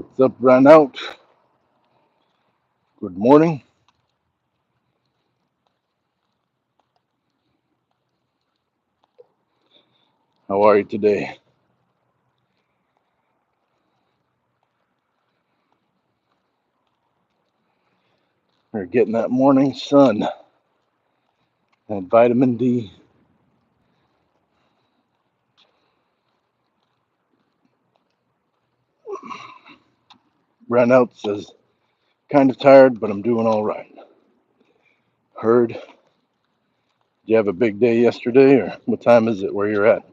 What's up, run out? Good morning. How are you today? We're getting that morning sun and vitamin D. Run out says, kind of tired, but I'm doing all right. Heard, did you have a big day yesterday, or what time is it where you're at?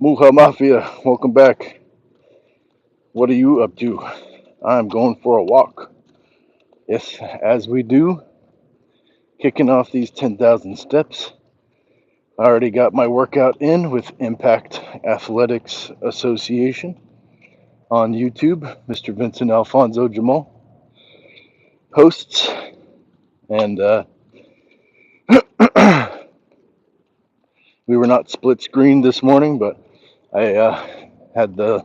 Muha Mafia, welcome back. What are you up to? I'm going for a walk. Yes, as we do, kicking off these 10,000 steps. I already got my workout in with Impact Athletics Association on YouTube. Mr. Vincent Alfonso Jamal hosts, and we were not split screen this morning, but I had the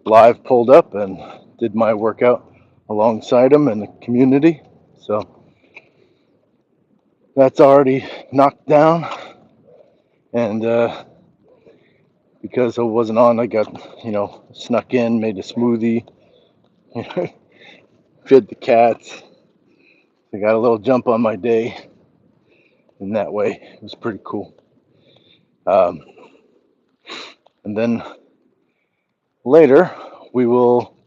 live pulled up and did my workout alongside him in the community. So that's already knocked down, and because I wasn't on, I got snuck in, made a smoothie, fed the cats. I got a little jump on my day in that way. It was pretty cool. Um, and then later we will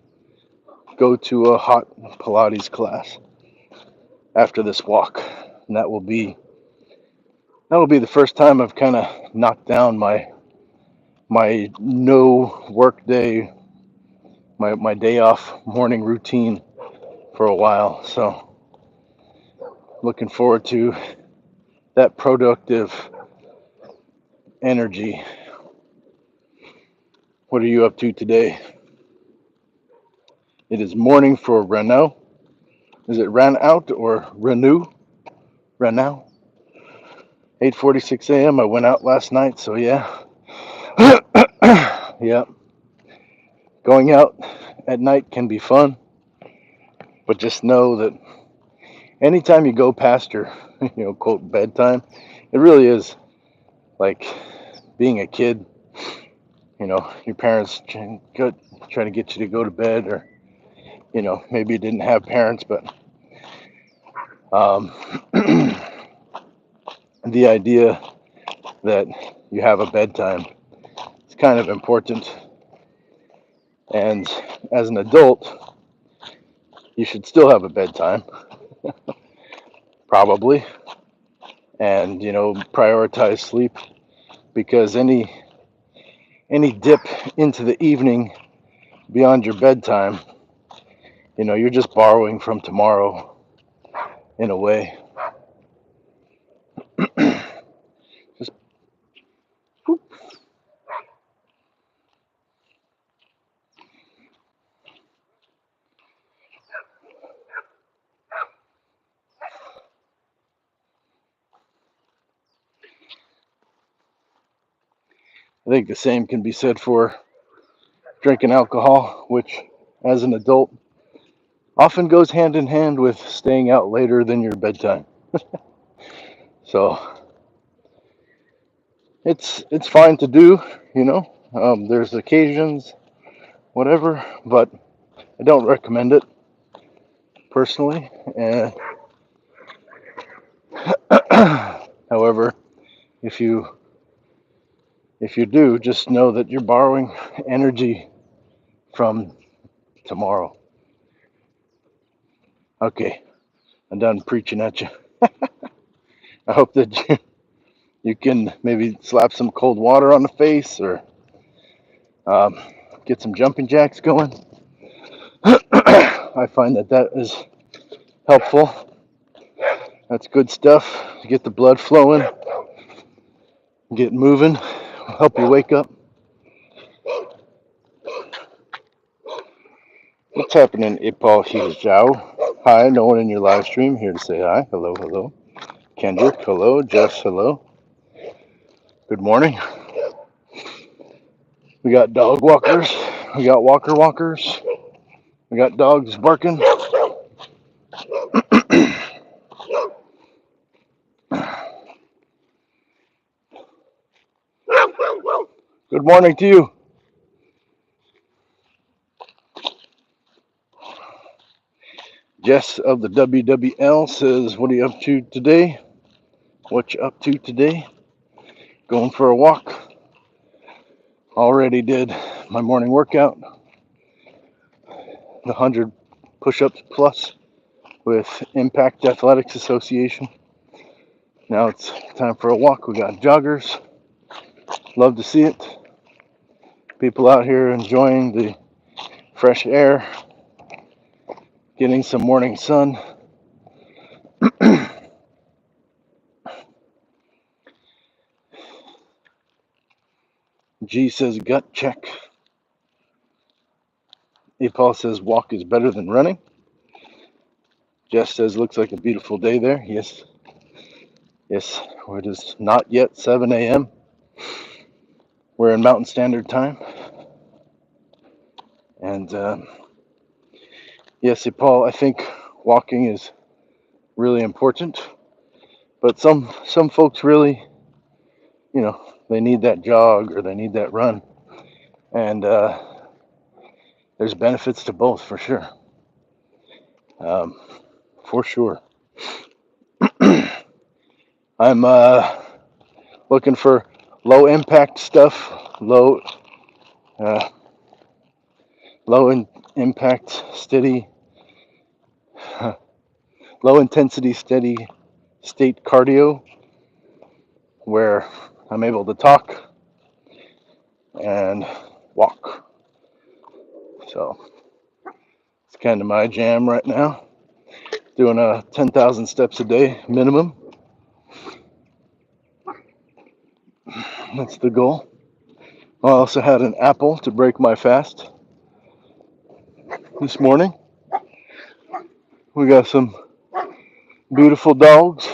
go to a hot Pilates class after this walk, and that will be the first time I've kind of knocked down my no work day, my day off morning routine for a while. So looking forward to that productive energy. What are you up to today? It is morning for Renault. Is it ran out or renew? Renault. 8:46 a.m. I went out last night, so yeah. Yeah. Going out at night can be fun, but just know that anytime you go past your, quote, bedtime, it really is like being a kid. Your parents try to get you to go to bed, or, maybe you didn't have parents, but um, the idea that you have a bedtime is kind of important. And as an adult, you should still have a bedtime, probably, and, prioritize sleep, because any dip into the evening beyond your bedtime, you're just borrowing from tomorrow in a way. Just, I think the same can be said for drinking alcohol, which, as an adult, often goes hand in hand with staying out later than your bedtime. So it's fine to do, there's occasions, whatever, but I don't recommend it personally. However, if you if you do, just know that you're borrowing energy from tomorrow. Okay, I'm done preaching at you. I hope that you can maybe slap some cold water on the face, or um, get some jumping jacks going. I find that is helpful. That's good stuff to get the blood flowing, get moving, help you wake up. What's happening, Ipal Hijau? Hi, no one in your live stream here to say hi. Hello, hello. Kendrick, hello. Jess, hello. Good morning. We got dog walkers We got walkers. We got dogs barking. Good morning to you. Jess of the WWL says, what are you up to today? What you up to today? Going for a walk. Already did my morning workout, the 100 push-ups plus with Impact Athletics Association. Now it's time for a walk. We got joggers. Love to see it. People out here enjoying the fresh air, getting some morning sun. G says gut check. A Paul says walk is better than running. Jess says looks like a beautiful day there. Yes. Yes, it is not yet 7 a.m. We're in Mountain Standard Time. And yes, Paul, I think walking is really important. But some folks really, they need that jog or they need that run. And there's benefits to both for sure. For sure. I'm looking for low impact stuff, low impact, steady, low intensity, steady state cardio where I'm able to talk and walk. So it's kind of my jam right now. Doing 10,000 steps a day minimum. That's the goal. I also had an apple to break my fast this morning. We got some beautiful dogs.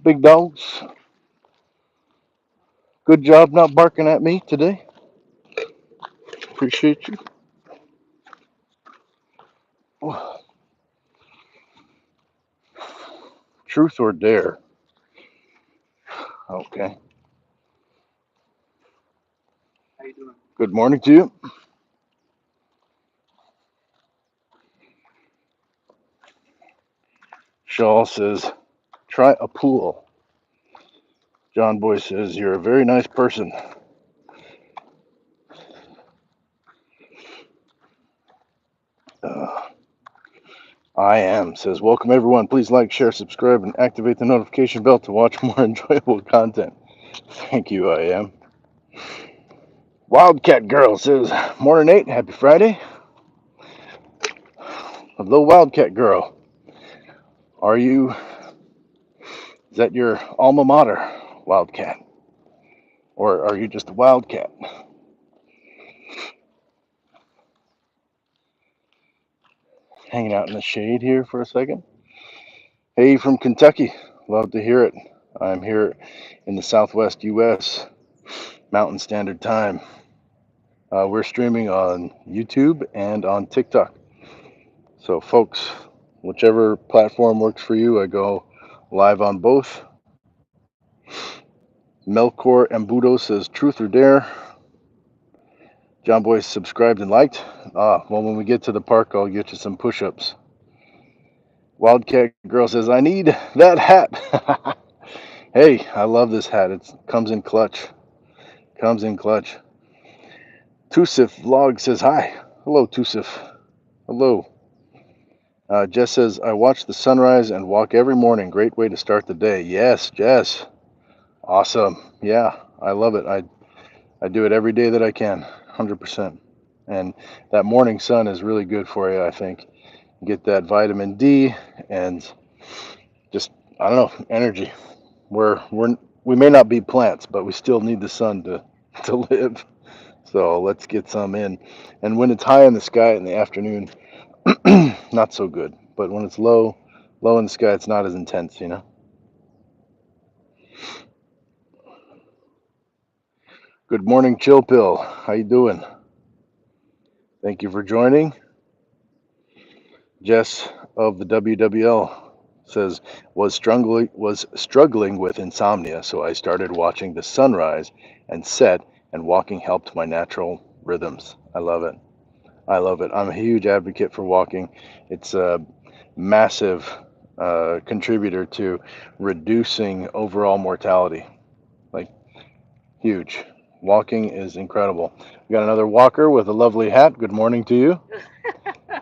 Big dogs. Good job not barking at me today. Appreciate you. Truth or dare? Okay. How you doing? Good morning to you. Shaw says, try a pool. John Boy says, you're a very nice person. I am says, welcome everyone. Please like, share, subscribe, and activate the notification bell to watch more enjoyable content. Thank you, I am. Wildcat Girl says, morning Nate, happy Friday. Hello, Wildcat Girl. Is that your alma mater, Wildcat? Or are you just a wildcat? Hanging out in the shade here for a second. Hey, from Kentucky. Love to hear it. I'm here in the Southwest U.S. Mountain Standard Time. We're streaming on YouTube and on TikTok. So, folks, whichever platform works for you, I go live on both. Melkor Embudo says, truth or dare? John Boy subscribed and liked. Well, when we get to the park, I'll get you some push-ups. Wildcat Girl says, I need that hat. Hey, I love this hat. It comes in clutch. Tusif Vlog says, hi. Hello, Tusif. Hello. Jess says, I watch the sunrise and walk every morning. Great way to start the day. Yes, Jess. Awesome. Yeah, I love it. I do it every day that I can, 100%. And that morning sun is really good for you, I think. Get that vitamin D and just, I don't know, energy. We may not be plants, but we still need the sun to live. So let's get some in. And when it's high in the sky in the afternoon, not so good. But when it's low in the sky, it's not as intense, Good morning, Chill Pill. How you doing? Thank you for joining. Jess of the WWL says was struggling with insomnia, so I started watching the sunrise and set, and walking helped my natural rhythms. I love it. I love it. I'm a huge advocate for walking. It's a massive contributor to reducing overall mortality. Like, huge. Walking is incredible. We got another walker with a lovely hat. Good morning to you.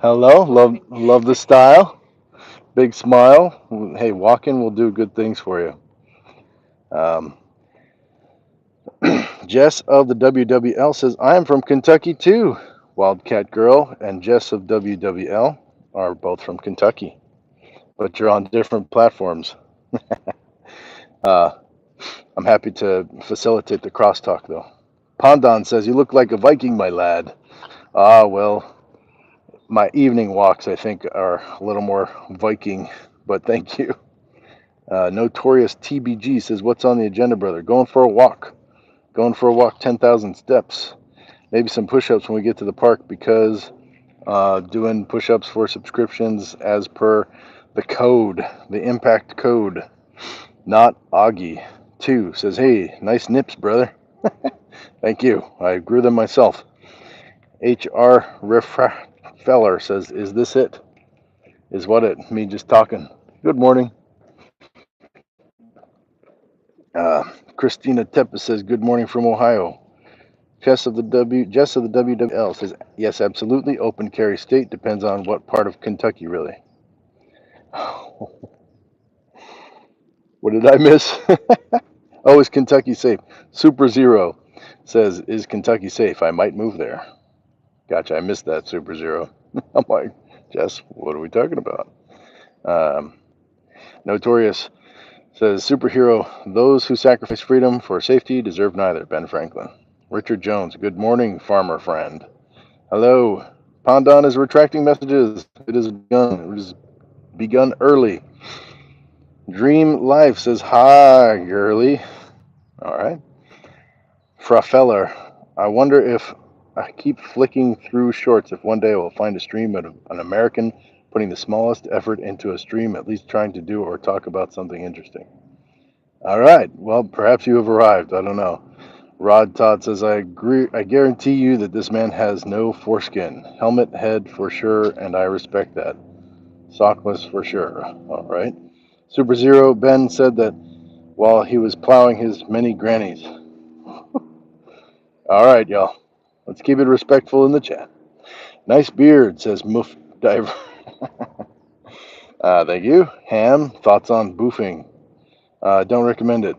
Hello. Love the style. Big smile. Hey, walking will do good things for you. Um, Jess of the WWL says, I am from Kentucky too. Wildcat Girl and Jess of WWL are both from Kentucky, but you're on different platforms. Uh, I'm happy to facilitate the crosstalk though. Pondon says, you look like a Viking, my lad. Ah, well, my evening walks, I think, are a little more Viking, but thank you. Notorious TBG says, what's on the agenda, brother? Going for a walk. Going for a walk, 10,000 steps. Maybe some push ups when we get to the park because doing push ups for subscriptions as per the code, the impact code. Not Augie 2 says, hey, nice nips, brother. Thank you. I grew them myself. HR Feller says, is this it? Is what it? Me just talking. Good morning. Christina Teppa says, good morning from Ohio. Jess of the WWL says, yes, absolutely. Open carry state depends on what part of Kentucky, really. What did I miss? Oh, is Kentucky safe? Super Zero says, is Kentucky safe? I might move there. Gotcha. I missed that, Super Zero. I'm like, Jess, what are we talking about? Um, Notorious says, superhero, those who sacrifice freedom for safety deserve neither. Ben Franklin. Richard Jones, good morning, farmer friend. Hello. Pondon is retracting messages. It has begun. It has begun early. Dream Life says, hi, girly. All right. Frafeller, I wonder if I keep flicking through shorts if one day I will find a stream of an American putting the smallest effort into a stream, at least trying to do or talk about something interesting. All right. Well, perhaps you have arrived. I don't know. Rod Todd says, I agree. I guarantee you that this man has no foreskin. Helmet head for sure, and I respect that. Sockless for sure. All right. Super Zero Ben said that while he was plowing his many grannies. All right, y'all. Let's keep it respectful in the chat. Nice beard, says Moof Diver. Thank you. Ham, thoughts on boofing? Don't recommend it.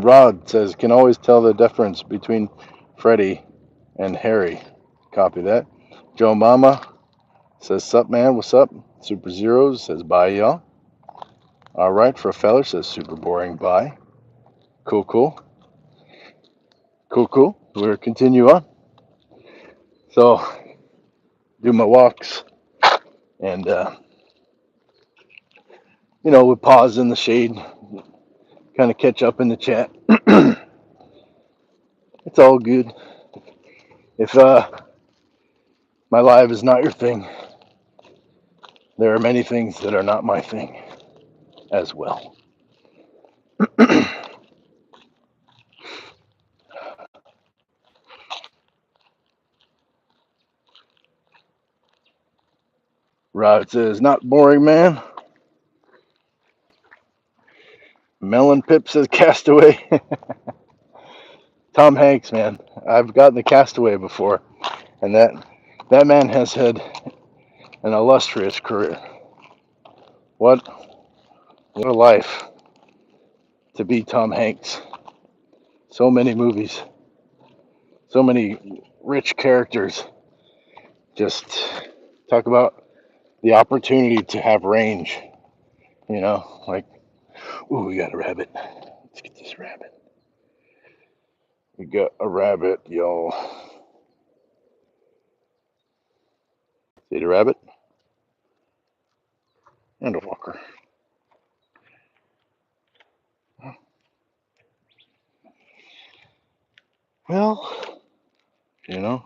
Rod says, can always tell the difference between Freddie and Harry. Copy that. Joe Mama says, sup, man, what's up? Super Zeros says, bye, y'all. All right, for a feller says, super boring, bye. Cool, cool. Cool, cool. We'll continue on. So, do my walks and, we pause in the shade, kind of catch up in the chat. It's all good. If my live is not your thing, there are many things that are not my thing as well. Rod says, not boring, man. Melon Pip says, Castaway. Tom Hanks, man. I've gotten the Castaway before, and that man has had an illustrious career. What a life to be Tom Hanks. So many movies, so many rich characters. Just talk about the opportunity to have range, like, ooh, we got a rabbit. Let's get this rabbit. We got a rabbit, y'all. See the rabbit? And a walker. Well, you know,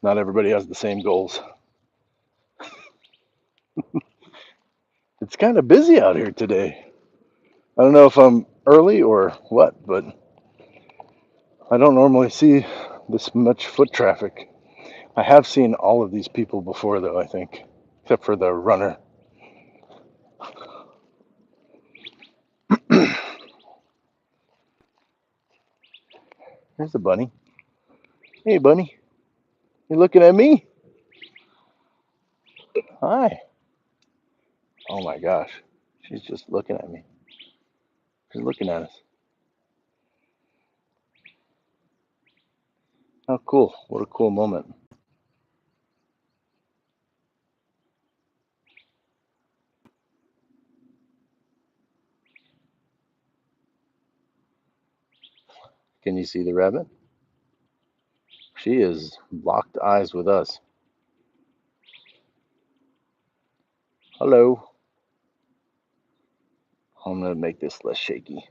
not everybody has the same goals. It's kind of busy out here today. I don't know if I'm early or what, but I don't normally see this much foot traffic. I have seen all of these people before, though, I think, except for the runner. Here's the bunny. Hey, bunny. You looking at me? Hi. Oh my gosh. She's just looking at me. She's looking at us. How cool. What a cool moment. Can you see the rabbit? She is locked eyes with us. Hello. I'm going to make this less shaky.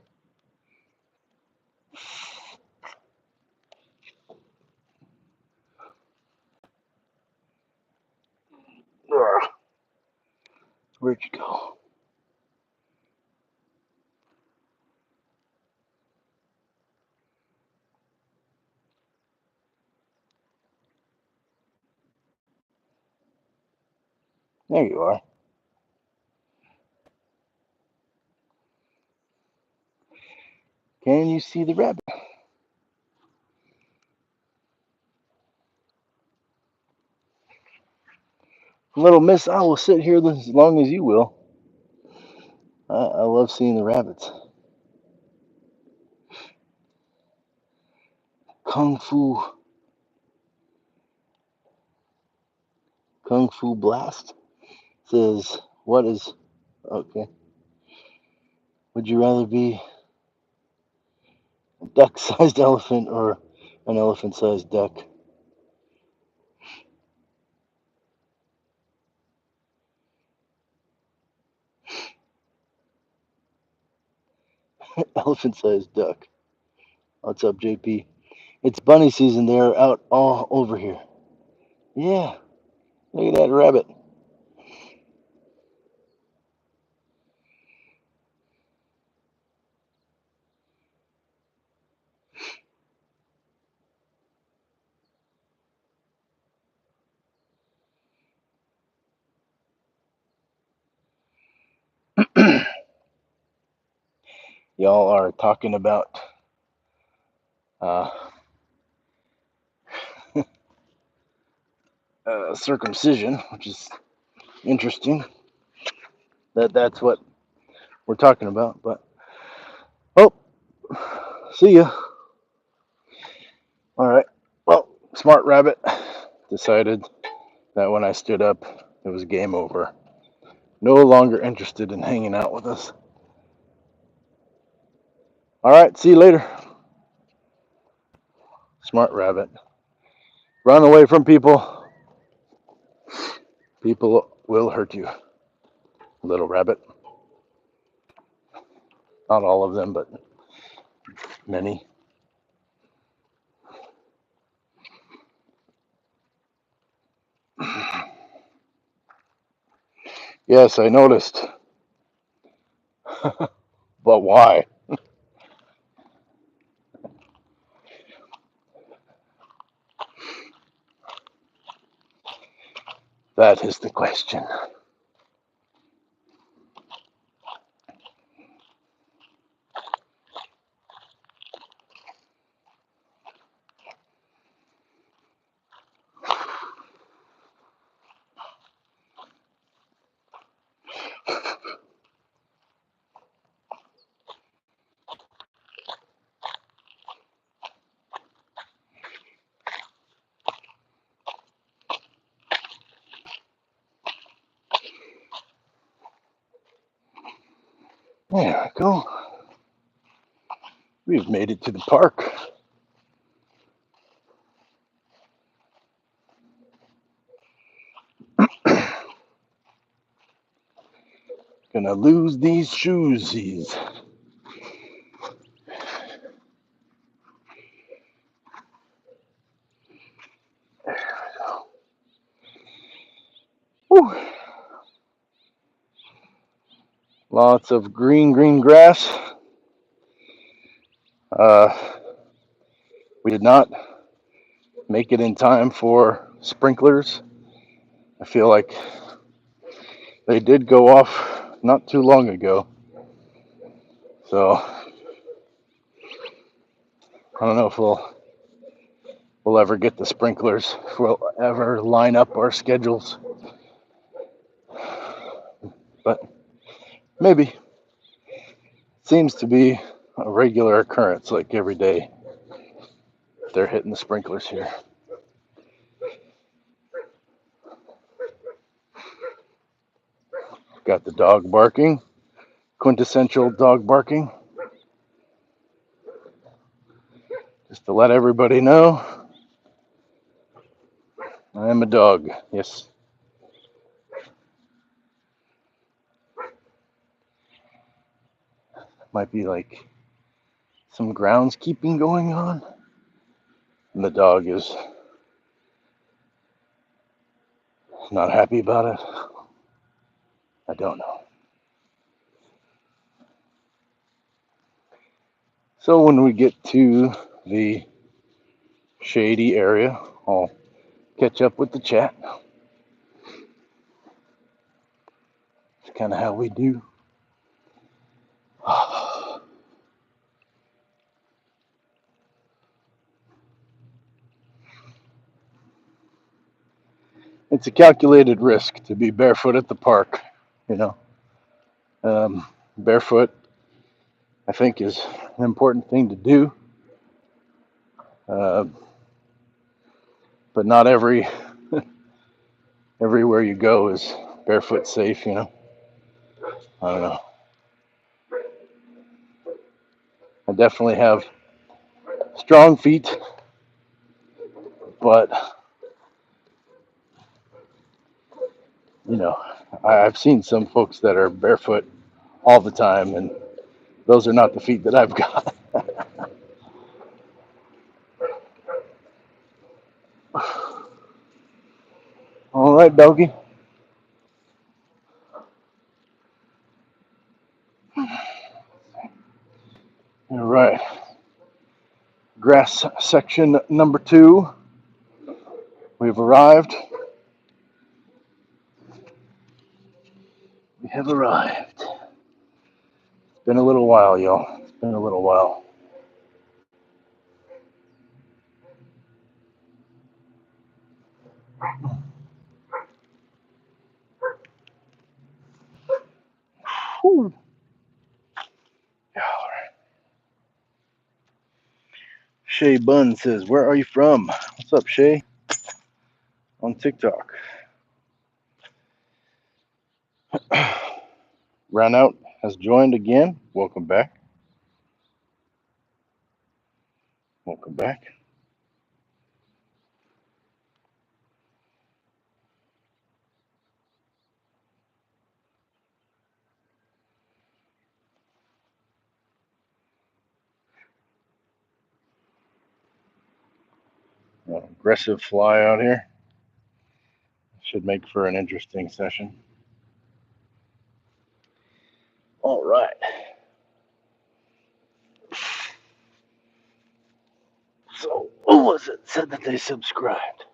Ugh. Where'd you go? There you are. Can you see the rabbit? Little miss, I will sit here as long as you will. I love seeing the rabbits. Kung Fu. Kung Fu Blast says, what is. Okay. Would you rather be a duck sized elephant or an elephant sized duck? Elephant sized duck. What's up, JP? It's bunny season. They're out all over here. Yeah. Look at that rabbit. Y'all are talking about uh, circumcision, which is interesting. That's what we're talking about. But oh, see ya. All right. Well, Smart Rabbit decided that when I stood up, it was game over. No longer interested in hanging out with us. All right. See you later. Smart Rabbit. Run away from people. People will hurt you. Little rabbit. Not all of them, but many. Yes, I noticed. But why? That is the question. There we go. We've made it to the park. Gonna lose these shoesies. Lots of green grass. We did not make it in time for sprinklers. I feel like they did go off not too long ago. So I don't know if we'll ever get the sprinklers, if we'll ever line up our schedules. But maybe. Seems to be a regular occurrence, like every day they're hitting the sprinklers here. Got the dog barking, quintessential dog barking. Just to let everybody know, I am a dog. Yes. Might be like some groundskeeping going on. And the dog is not happy about it. I don't know. So when we get to the shady area, I'll catch up with the chat. It's kind of how we do. It's a calculated risk to be barefoot at the park, you know. Barefoot, I think, is an important thing to do, uh, but not everywhere you go is barefoot safe, you know. I don't know. I definitely have strong feet, but you know, I've seen some folks that are barefoot all the time, and those are not the feet that I've got. All right, doggy. All right. Grass section number 2. We've arrived. We have arrived. It's been a little while, y'all. It's been a little while. Whew. Shay Bunn says, "Where are you from?" What's up, Shay? On TikTok. Runout has joined again. Welcome back. Welcome back. Aggressive fly out here. Should make for an interesting session. All right. So, who was it said that they subscribed?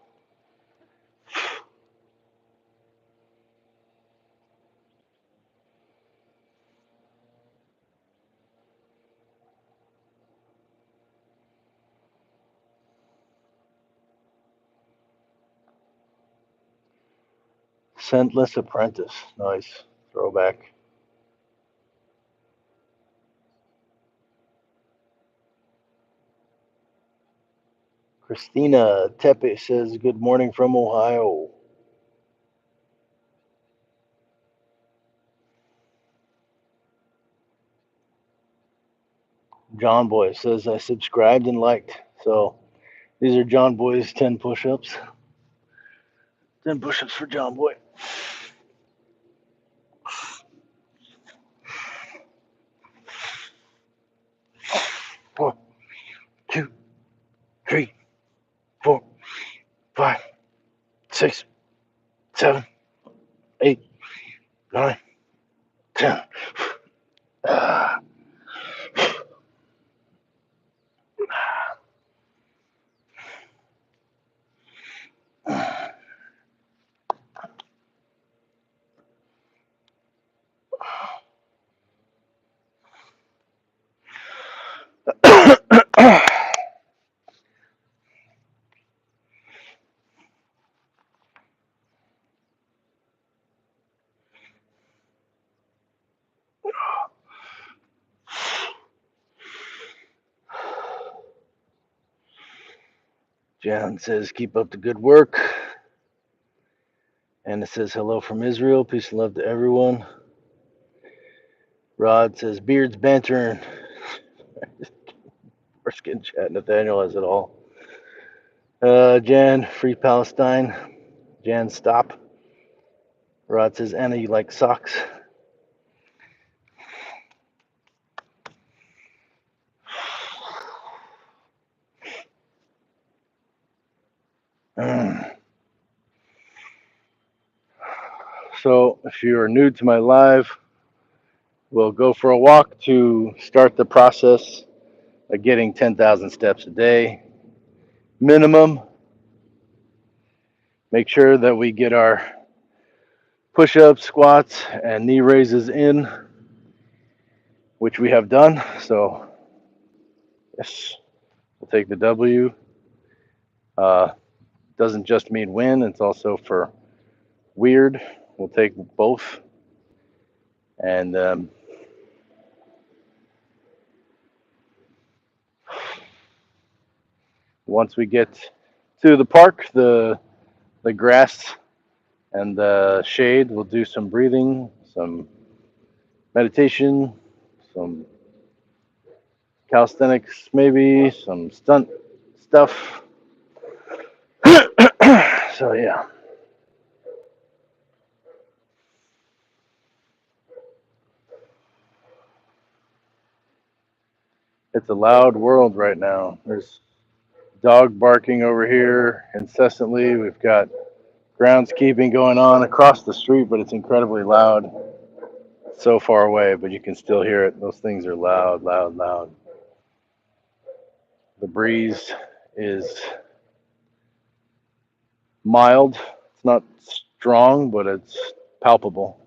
Scentless Apprentice. Nice. Throwback. Christina Tepe says, "Good morning from Ohio." John Boy says, "I subscribed and liked." So these are John Boy's 10 push ups. 10 push ups for John Boy. 4, 2, 3, 4, 5, 6, 7, 8, 9, 10. Jan says, keep up the good work. And it says, hello from Israel. Peace and love to everyone. Rod says, beards bantering. Foreskin chat. Nathaniel has it all. Jan, free Palestine. Jan, stop. Rod says, Anna, you like socks? So, if you are new to my live, we'll go for a walk to start the process of getting 10,000 steps a day minimum. Make sure that we get our push ups, squats, and knee raises in, which we have done. So, yes, we'll take the W. Doesn't just mean win, it's also for weird. We'll take both. And once we get to the park, the grass and the shade, we'll do some breathing, some meditation, some calisthenics, maybe some stunt stuff. So yeah, it's a loud world right now. There's dog barking over here incessantly. We've got groundskeeping going on across the street, but it's incredibly loud. It's so far away, but you can still hear it. Those things are loud, loud, loud. The breeze is mild. It's not strong, but it's palpable.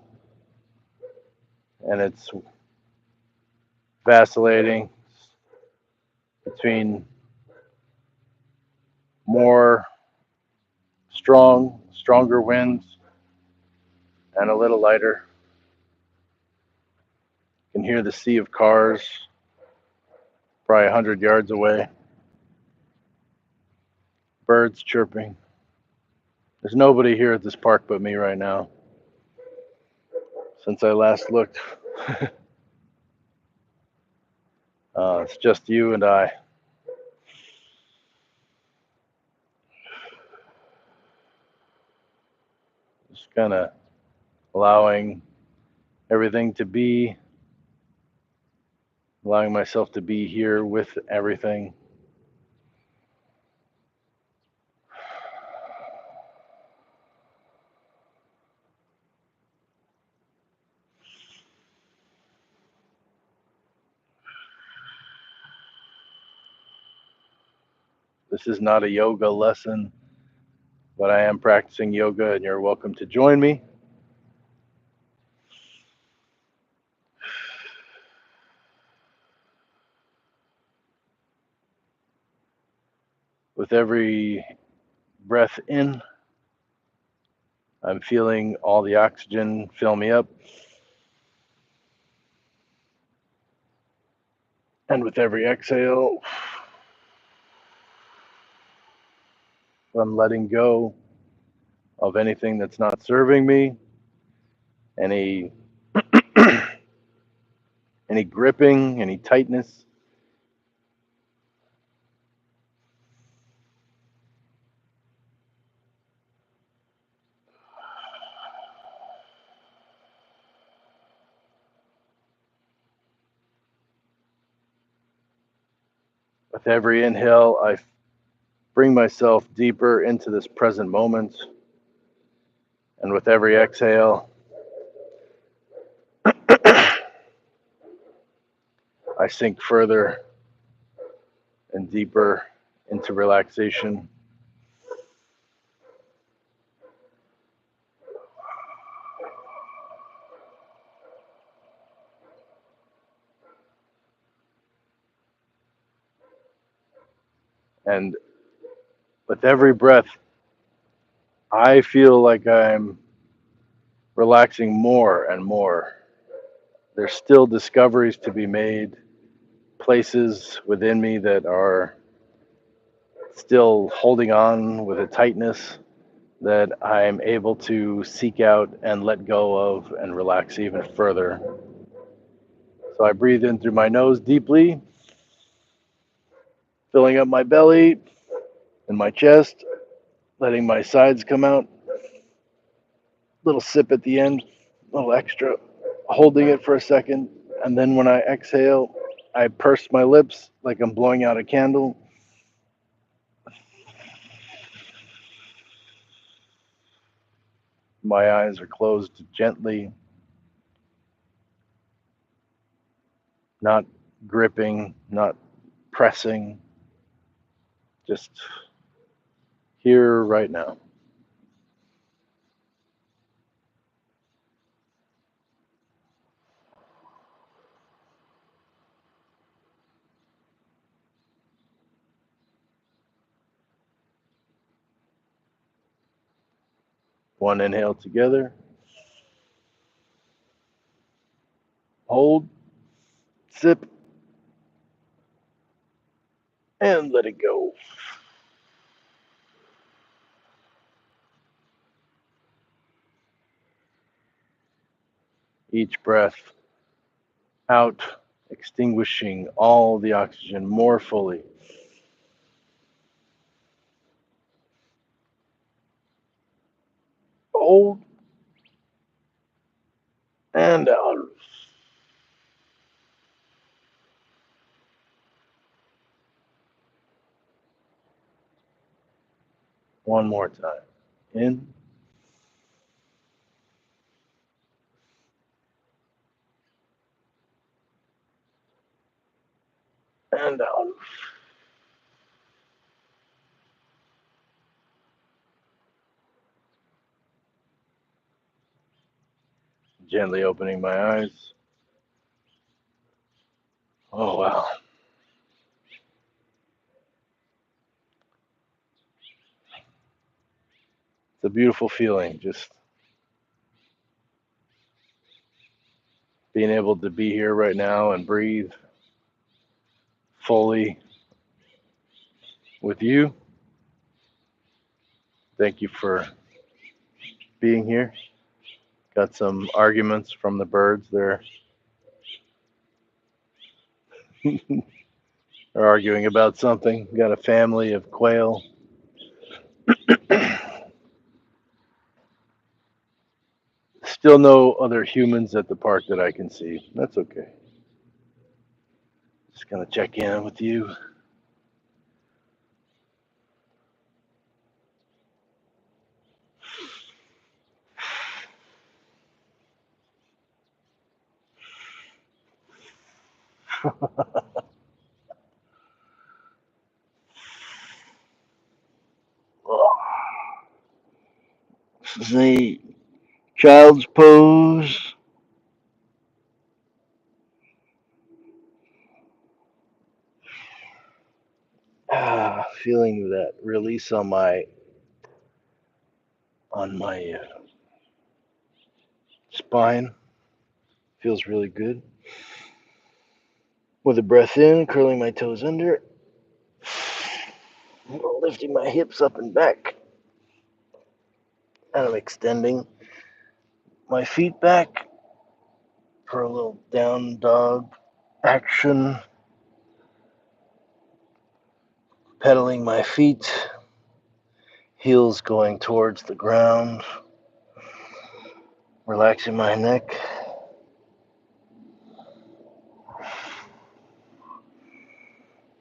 And it's vacillating between more stronger winds and a little lighter. You can hear the sea of cars probably 100 yards away. Birds chirping. There's nobody here at this park but me right now. Since I last looked, it's just you and I. Just kind of allowing everything to be, allowing myself to be here with everything. This is not a yoga lesson, but I am practicing yoga, and you're welcome to join me. With every breath in, I'm feeling all the oxygen fill me up. And with every exhale, I'm letting go of anything that's not serving me, any any gripping, any tightness. With every inhale, I bring myself deeper into this present moment. And with every exhale, I sink further and deeper into relaxation. And with every breath, I feel like I'm relaxing more and more. There's still discoveries to be made, places within me that are still holding on with a tightness that I'm able to seek out and let go of and relax even further. So I breathe in through my nose deeply, filling up my belly and my chest, letting my sides come out. Little sip at the end, a little extra, holding it for a second. And then when I exhale, I purse my lips like I'm blowing out a candle. My eyes are closed gently, not gripping, not pressing, just here right now. One inhale together, hold, sip, and let it go. Each breath out, extinguishing all the oxygen more fully. Hold and out. One more time. In and out. Gently opening my eyes. Oh, wow. It's a beautiful feeling just being able to be here right now and breathe fully with you. Thank you for being here. Got some arguments from the birds. They're they're arguing about something. Got a family of quail. Still no other humans at the park that I can see. That's okay. Just gonna check in with you. The child's pose. Feeling that release on my spine feels really good. With a breath in, curling my toes under, lifting my hips up and back, and I'm extending my feet back for a little down dog action, pedaling my feet, heels going towards the ground, relaxing my neck.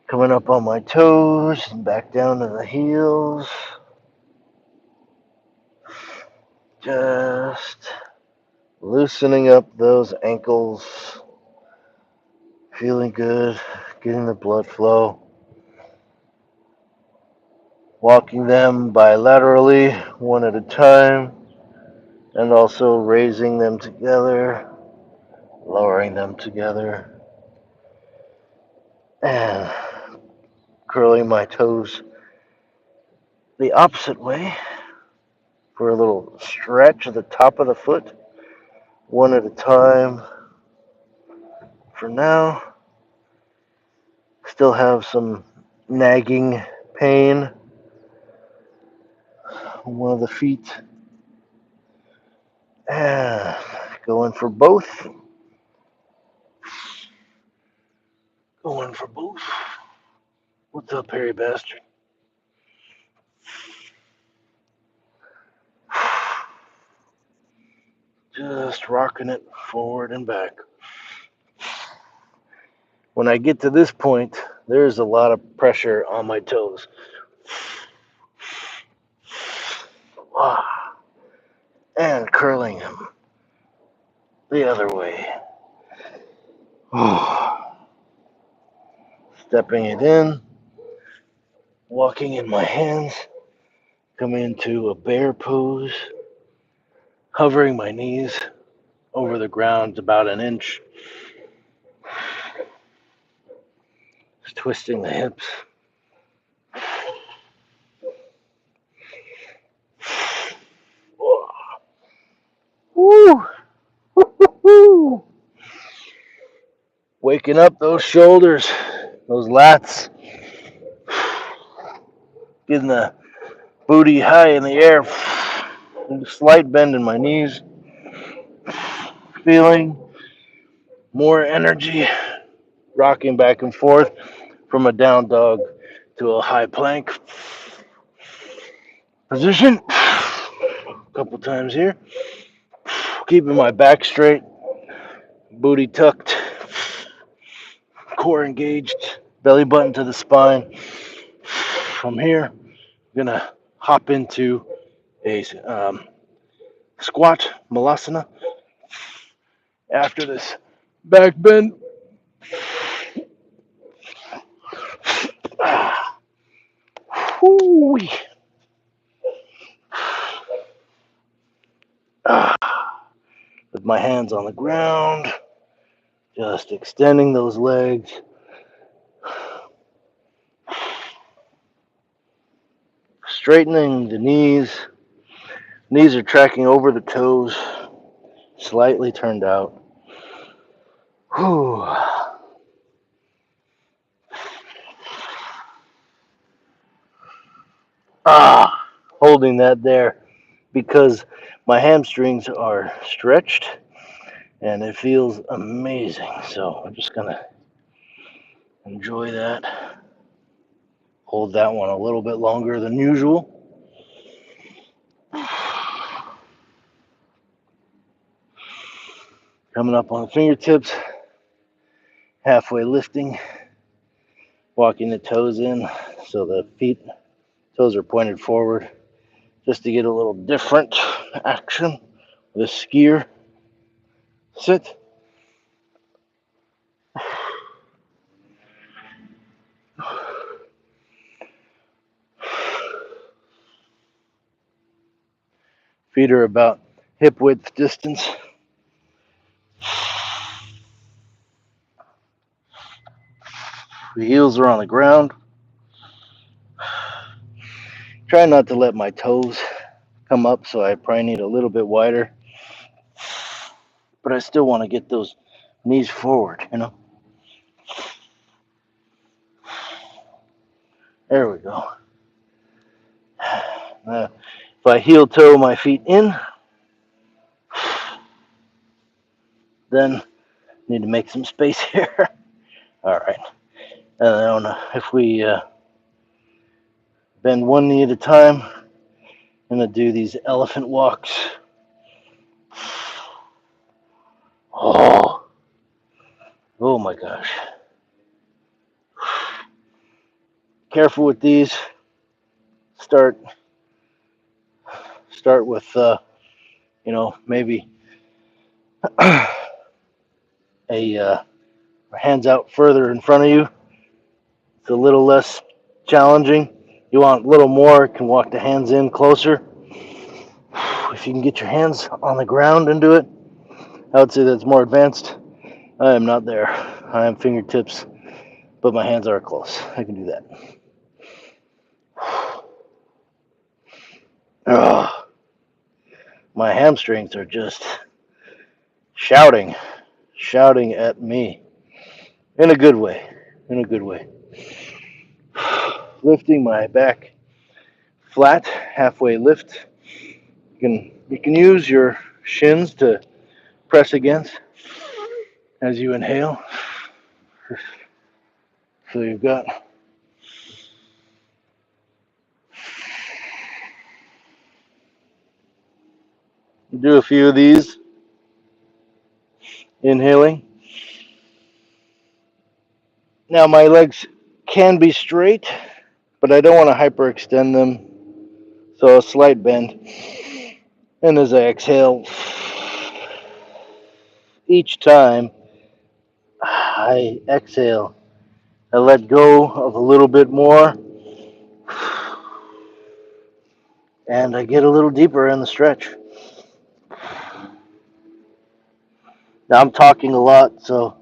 Coming up on my toes and back down to the heels. Just loosening up those ankles, Feeling good, getting the blood flow, walking them bilaterally, one at a time, and also raising them together, lowering them together, and curling my toes the opposite way for a little stretch at the top of the foot, one at a time. For now, still have some nagging pain on one of the feet. And going for both. Going for both. What's up, hairy bastard? Just rocking it forward and back. When I get to this point, there's a lot of pressure on my toes. And curling them the other way. Stepping it in, walking in my hands, coming into a bear pose, hovering my knees over the ground about an inch, just twisting the hips. Woo! Woo! Waking up those shoulders, those lats, getting the booty high in the air, slight bend in my knees, feeling more energy, rocking back and forth from a down dog to a high plank position. A couple times here, keeping my back straight, booty tucked, core engaged, belly button to the spine. From here, I'm gonna hop into a squat malasana. After this back bend, with my hands on the ground, just extending those legs, straightening the knees. Knees are tracking over the toes, slightly turned out. Whew. Holding that there because my hamstrings are stretched and it feels amazing. So I'm just gonna enjoy that. Hold that one a little bit longer than usual. Coming up on the fingertips, halfway lifting, walking the toes in so the toes are pointed forward just to get a little different action with a skier sit. Feet are about hip width distance. The heels are on the ground. Try not to let my toes come up, so I probably need a little bit wider. But I still want to get those knees forward, you know? There we go. If I heel toe my feet in, then need to make some space here. All right. And then if we bend one knee at a time, I'm going to do these elephant walks. Oh my gosh. Careful with these. Start with maybe a hands out further in front of you. It's a little less challenging. You want a little more, you can walk the hands in closer. If you can get your hands on the ground and do it, I would say that's more advanced. I am not there. I am fingertips, but my hands are close. I can do that. Ugh. My hamstrings are just shouting at me in a good way. In a good way. Lifting my back flat, halfway lift. You can use your shins to press against as you inhale. So you've got do a few of these inhaling. Now my legs can be straight, but I don't want to hyperextend them. So a slight bend. And as I exhale, each time I exhale, I let go of a little bit more and I get a little deeper in the stretch. Now I'm talking a lot, so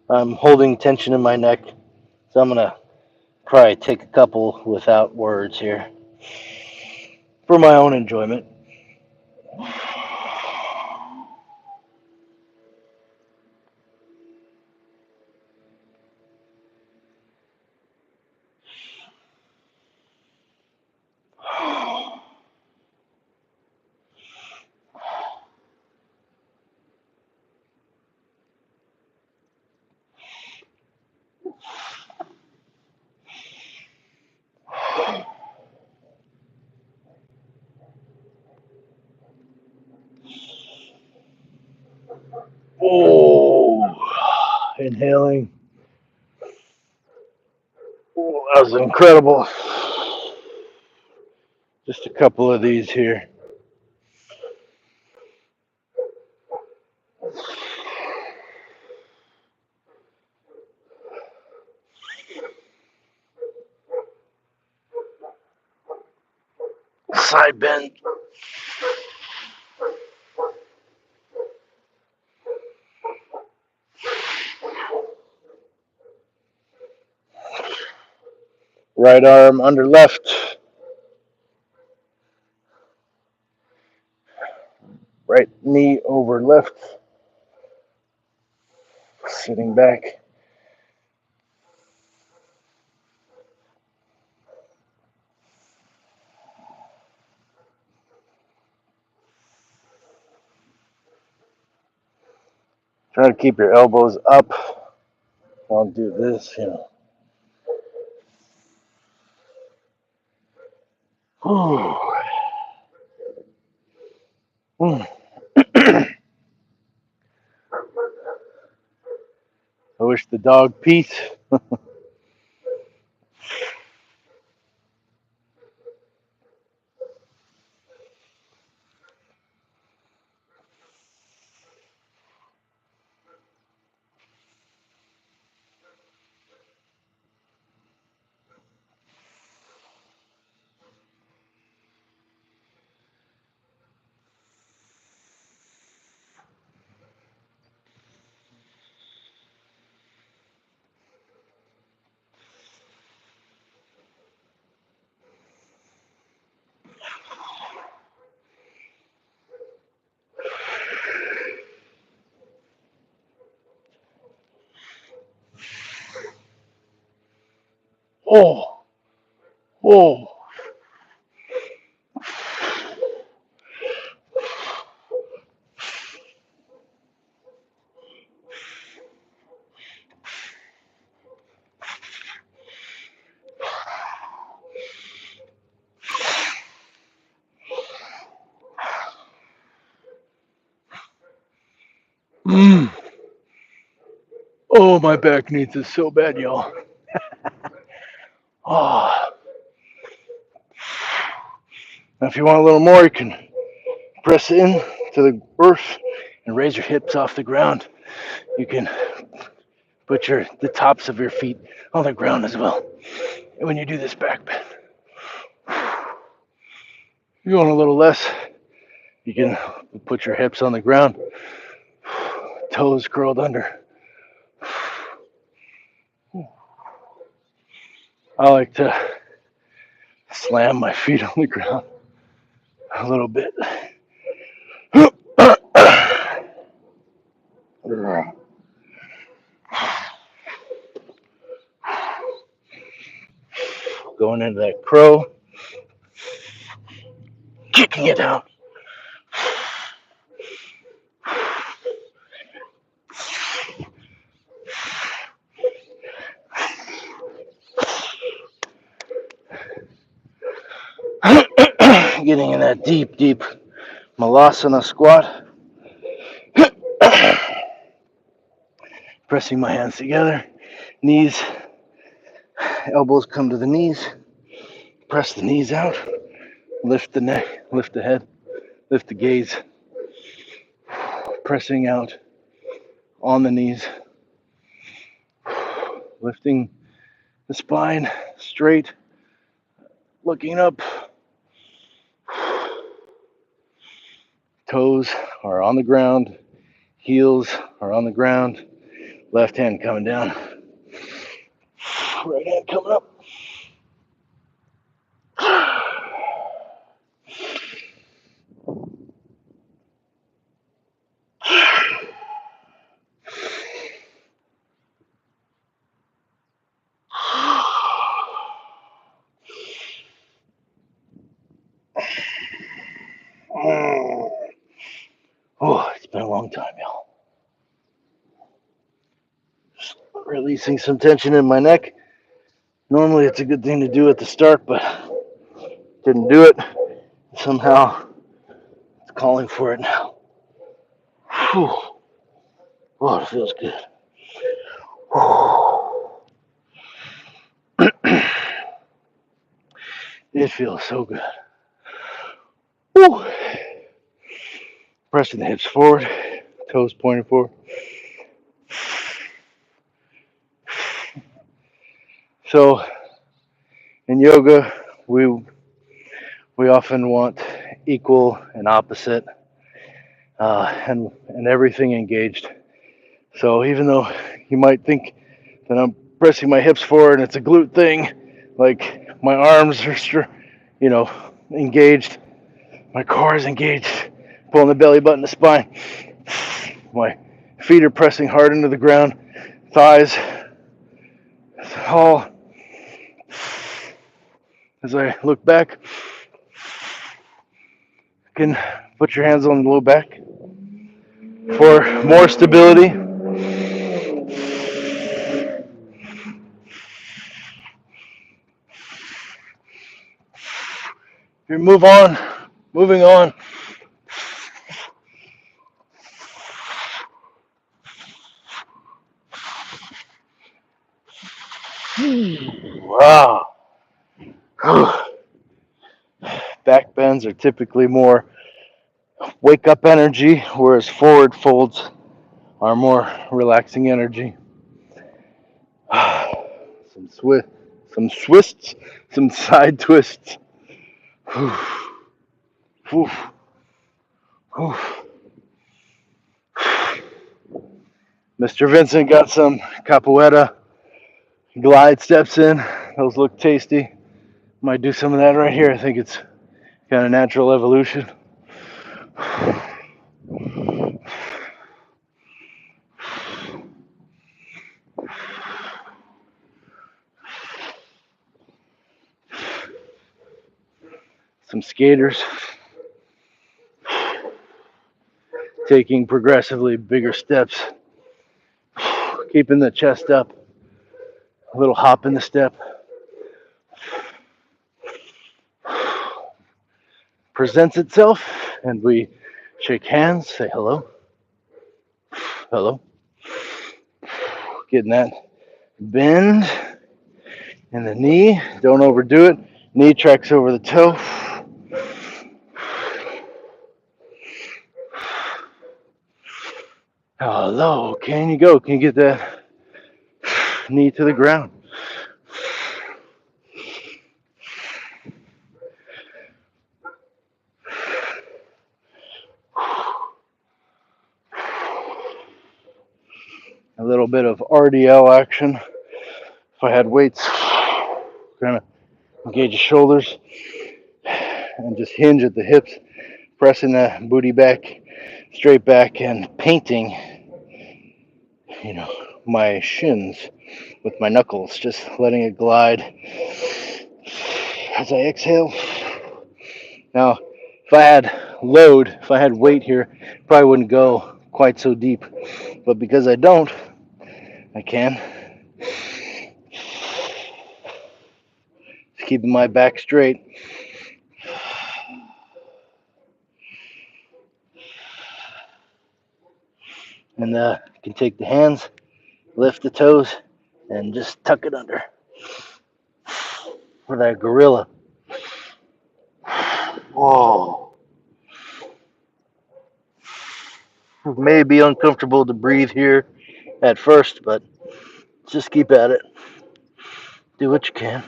I'm holding tension in my neck. So I'm going to probably take a couple without words here for my own enjoyment. Oh, inhaling. Oh, that was incredible. Just a couple of these here. Side bend. Right arm under left. Right knee over left. Sitting back. Try to keep your elbows up. I'll do this, I wish the dog peace. Oh, oh. Mm. Oh, my back needs it so bad, y'all. Oh. Now, if you want a little more, you can press in to the earth and raise your hips off the ground. You can Put the tops of your feet on the ground as well. And when you do this back bend, you're going a little less. You can put your hips on the ground, toes curled under. I like to slam my feet on the ground a little bit. Going into that crow, kicking it down. Getting in that deep, deep Malasana squat. Pressing my hands together, knees, elbows come to the knees. Press the knees out, lift the neck, lift the head, lift the gaze. Pressing out on the knees, lifting the spine straight, looking up. Toes are on the ground, heels are on the ground, left hand coming down, right hand coming up. Oh, it's been a long time, y'all. Just releasing some tension in my neck. Normally it's a good thing to do at the start, but didn't do it. Somehow it's calling for it now. Whew. Oh, it feels good. It feels so good. Whew. Pressing the hips forward, toes pointing forward. So in yoga, we often want equal and opposite, and everything engaged. So even though you might think that I'm pressing my hips forward and it's a glute thing, like my arms are, engaged, my core is engaged, pulling the belly button, the spine. My feet are pressing hard into the ground, thighs all. As I look back, you can put your hands on the low back for more stability. You moving on. Wow. Back bends are typically more wake up energy, whereas forward folds are more relaxing energy. Some twists, some side twists. Mr. Vincent got some capoeira glide steps in. Those look tasty. Might do some of that right here. I think it's kind of natural evolution. Some skaters taking progressively bigger steps, keeping the chest up, a little hop in the step. Presents itself, and we shake hands, say hello, hello. Getting that bend in the knee, don't overdo it. Knee tracks over the toe. Hello, can you go? Can you get that knee to the ground. A little bit of RDL action. If I had weights, kind of engage the shoulders and just hinge at the hips, pressing the booty back, straight back, and painting, my shins with my knuckles, just letting it glide as I exhale. Now, if I had weight here, probably wouldn't go quite so deep. But because I don't, I can. Just keeping my back straight. And you can take the hands, lift the toes, and just tuck it under for that gorilla. Whoa. It may be uncomfortable to breathe here at first, but just keep at it. Do what you can.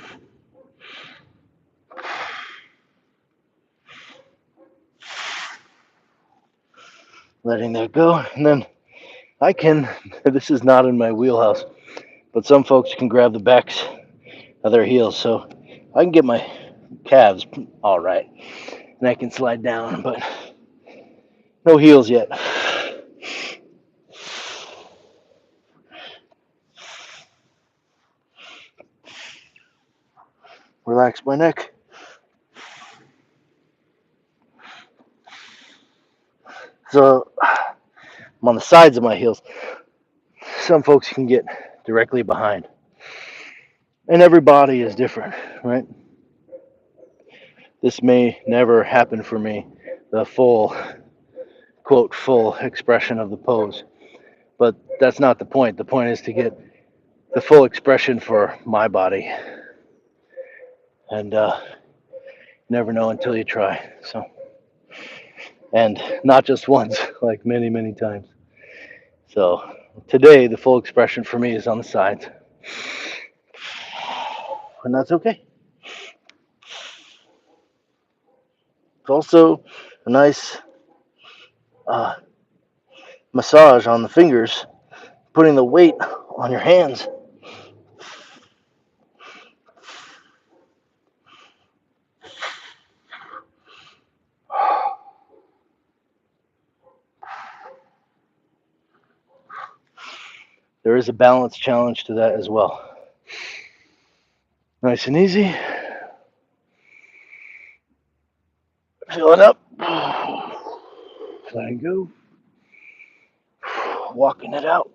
Letting that go. And then this is not in my wheelhouse, but some folks can grab the backs of their heels. So I can get my calves all right. And I can slide down, but no heels yet. Relax my neck. So I'm on the sides of my heels. Some folks can get directly behind. And every body is different, right? This may never happen for me, the full, quote, full expression of the pose. But that's not the point. The point is to get the full expression for my body. And never know until you try. So, and not just once, like many, many times. So today, the full expression for me is on the sides. And that's okay. It's also a nice massage on the fingers, putting the weight on your hands. There is a balance challenge to that as well. Nice and easy. Fill it up. Letting go. Walking it out.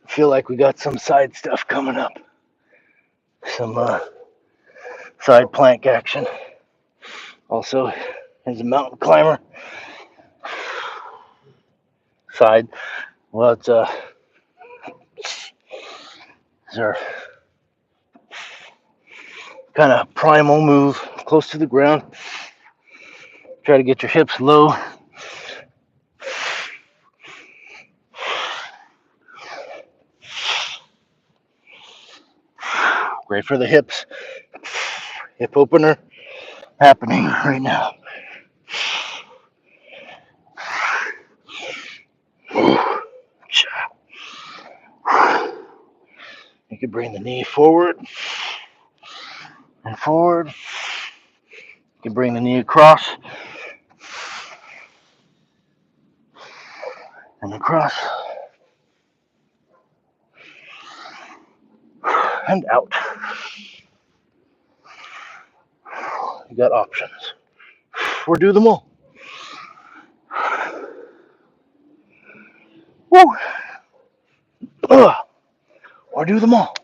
Feel like we got some side stuff coming up. Some side plank action. Also, as a mountain climber. Side. Well, it's our kind of primal move, close to the ground. Try to get your hips low. Great for the hips. Hip opener happening right now. You can bring the knee forward and forward. You can bring the knee across and across and out. You got options. Or do them all. Woo! Or do them all.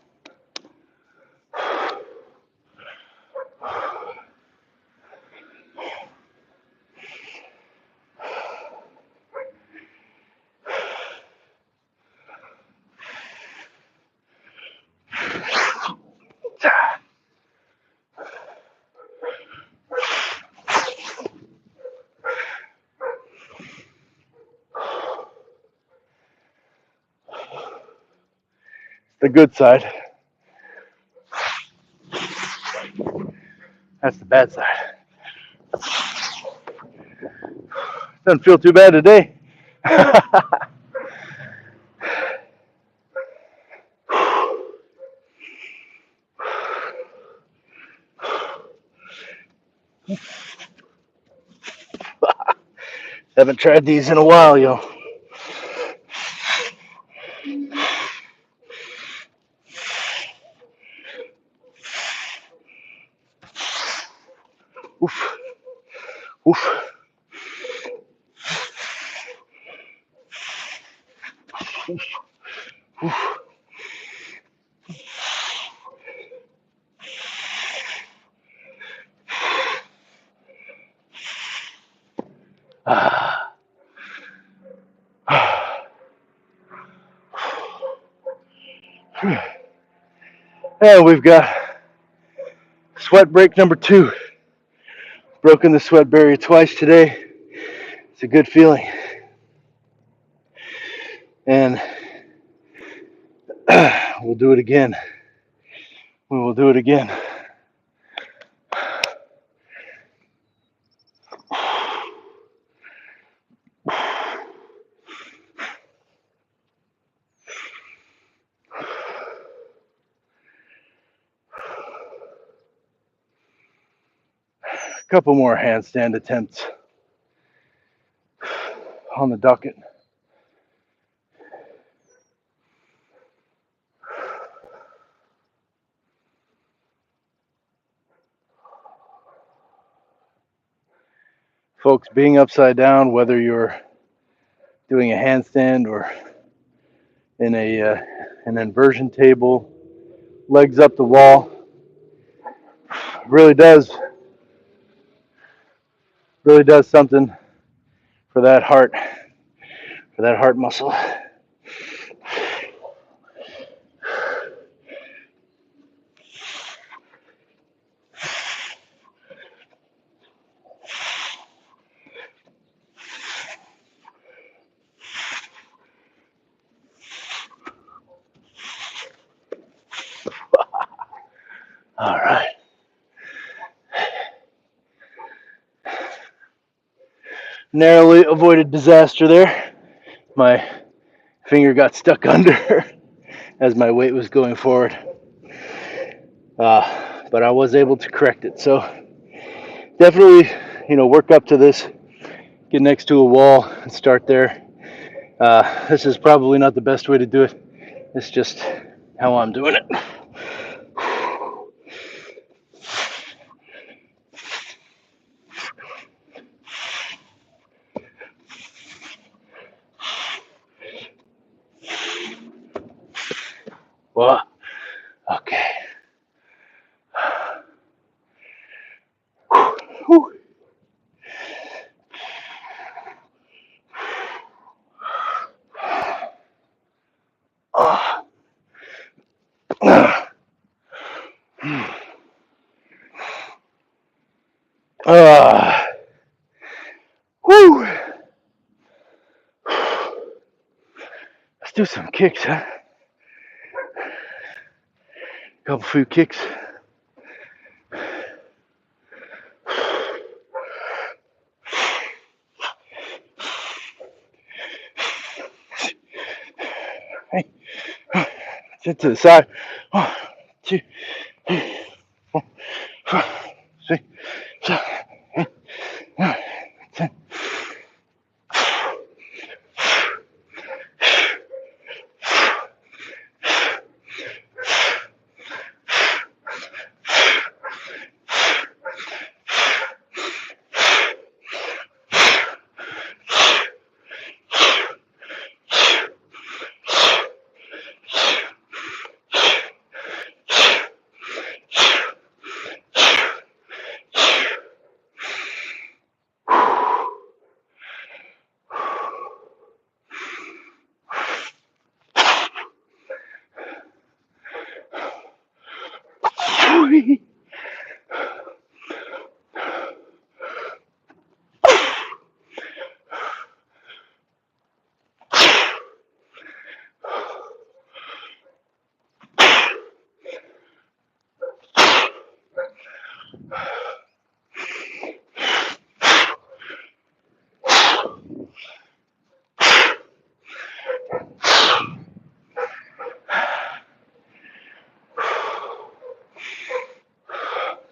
the good side. That's the bad side. Doesn't feel too bad today. Haven't tried these in a while, yo. Oof. Oof. Oof. And we've got sweat break number 2. Broken the sweat barrier twice today. It's a good feeling. And we'll do it again. We will do it again. A couple more handstand attempts on the docket. Folks, being upside down, whether you're doing a handstand or in an inversion table, legs up the wall, really does something for that heart muscle. All right. Narrowly avoided disaster there. My finger got stuck under as my weight was going forward. But I was able to correct it. So definitely, work up to this. Get next to a wall and start there. This is probably not the best way to do it. It's just how I'm doing it. Well, okay. Whew. Whew. Let's do some kicks, huh? Couple few kicks. Hey, sit to the side. 1, 2, 3, 4, 5, 6, 7, 8, 9, 10.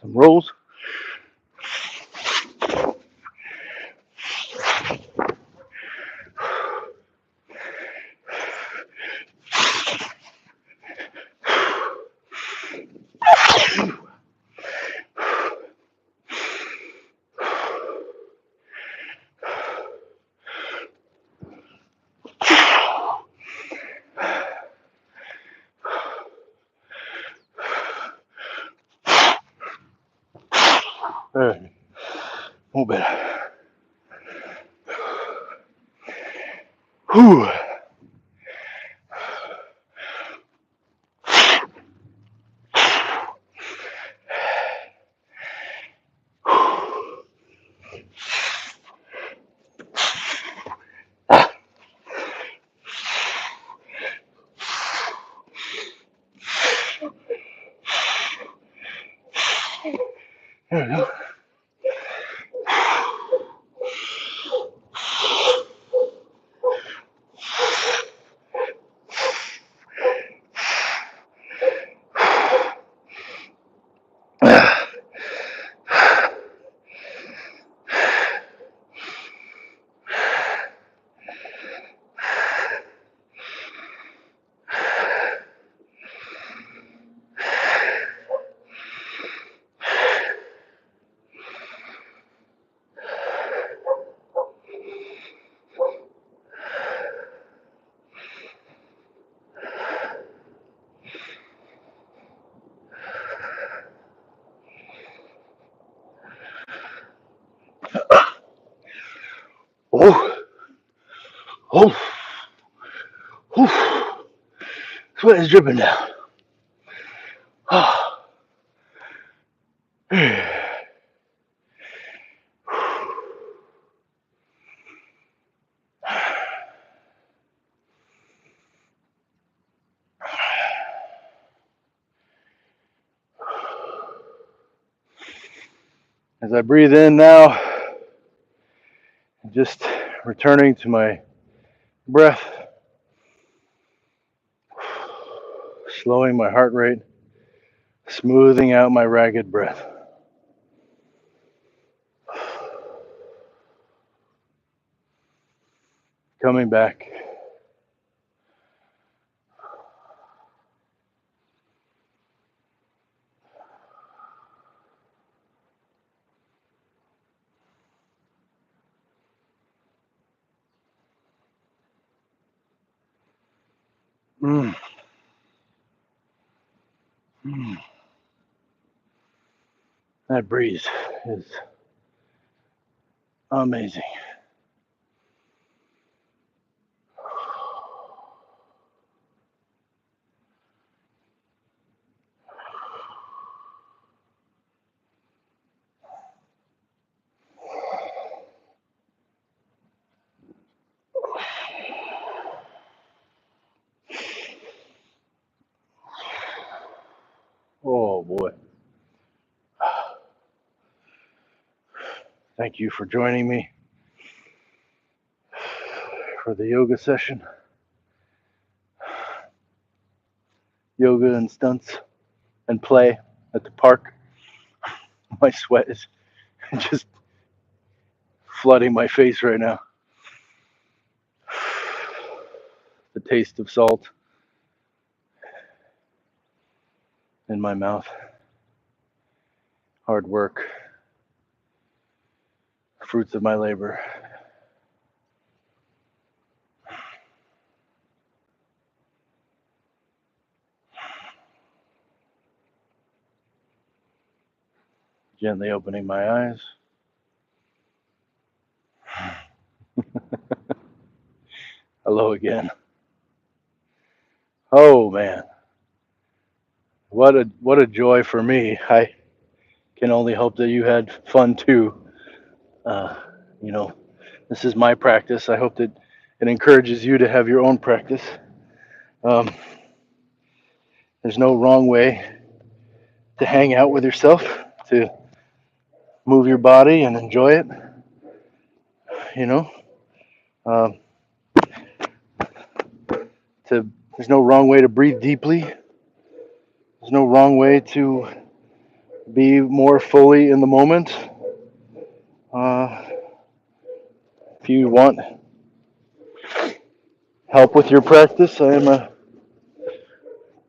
some rolls. There, a little bit. Whew. There we go. Oh, oh, oh. Sweat is dripping down. As I breathe in now, just returning to my breath, slowing my heart rate, smoothing out my ragged breath. Coming back. Mm. Mm. That breeze is amazing. Oh boy. Thank you for joining me for the yoga session. Yoga and stunts and play at the park. My sweat is just flooding my face right now. The taste of salt in my mouth. Hard work. Fruits of my labor. Gently opening my eyes. Hello again. Oh man. What a joy for me. I can only hope that you had fun too. Uh, you know, this is my practice. I hope that it encourages you to have your own practice. Um, there's no wrong way to hang out with yourself, to move your body and enjoy it. You know, um, there's no wrong way to breathe deeply. There's no wrong way to be more fully in the moment. Uh, if you want help with your practice, I am a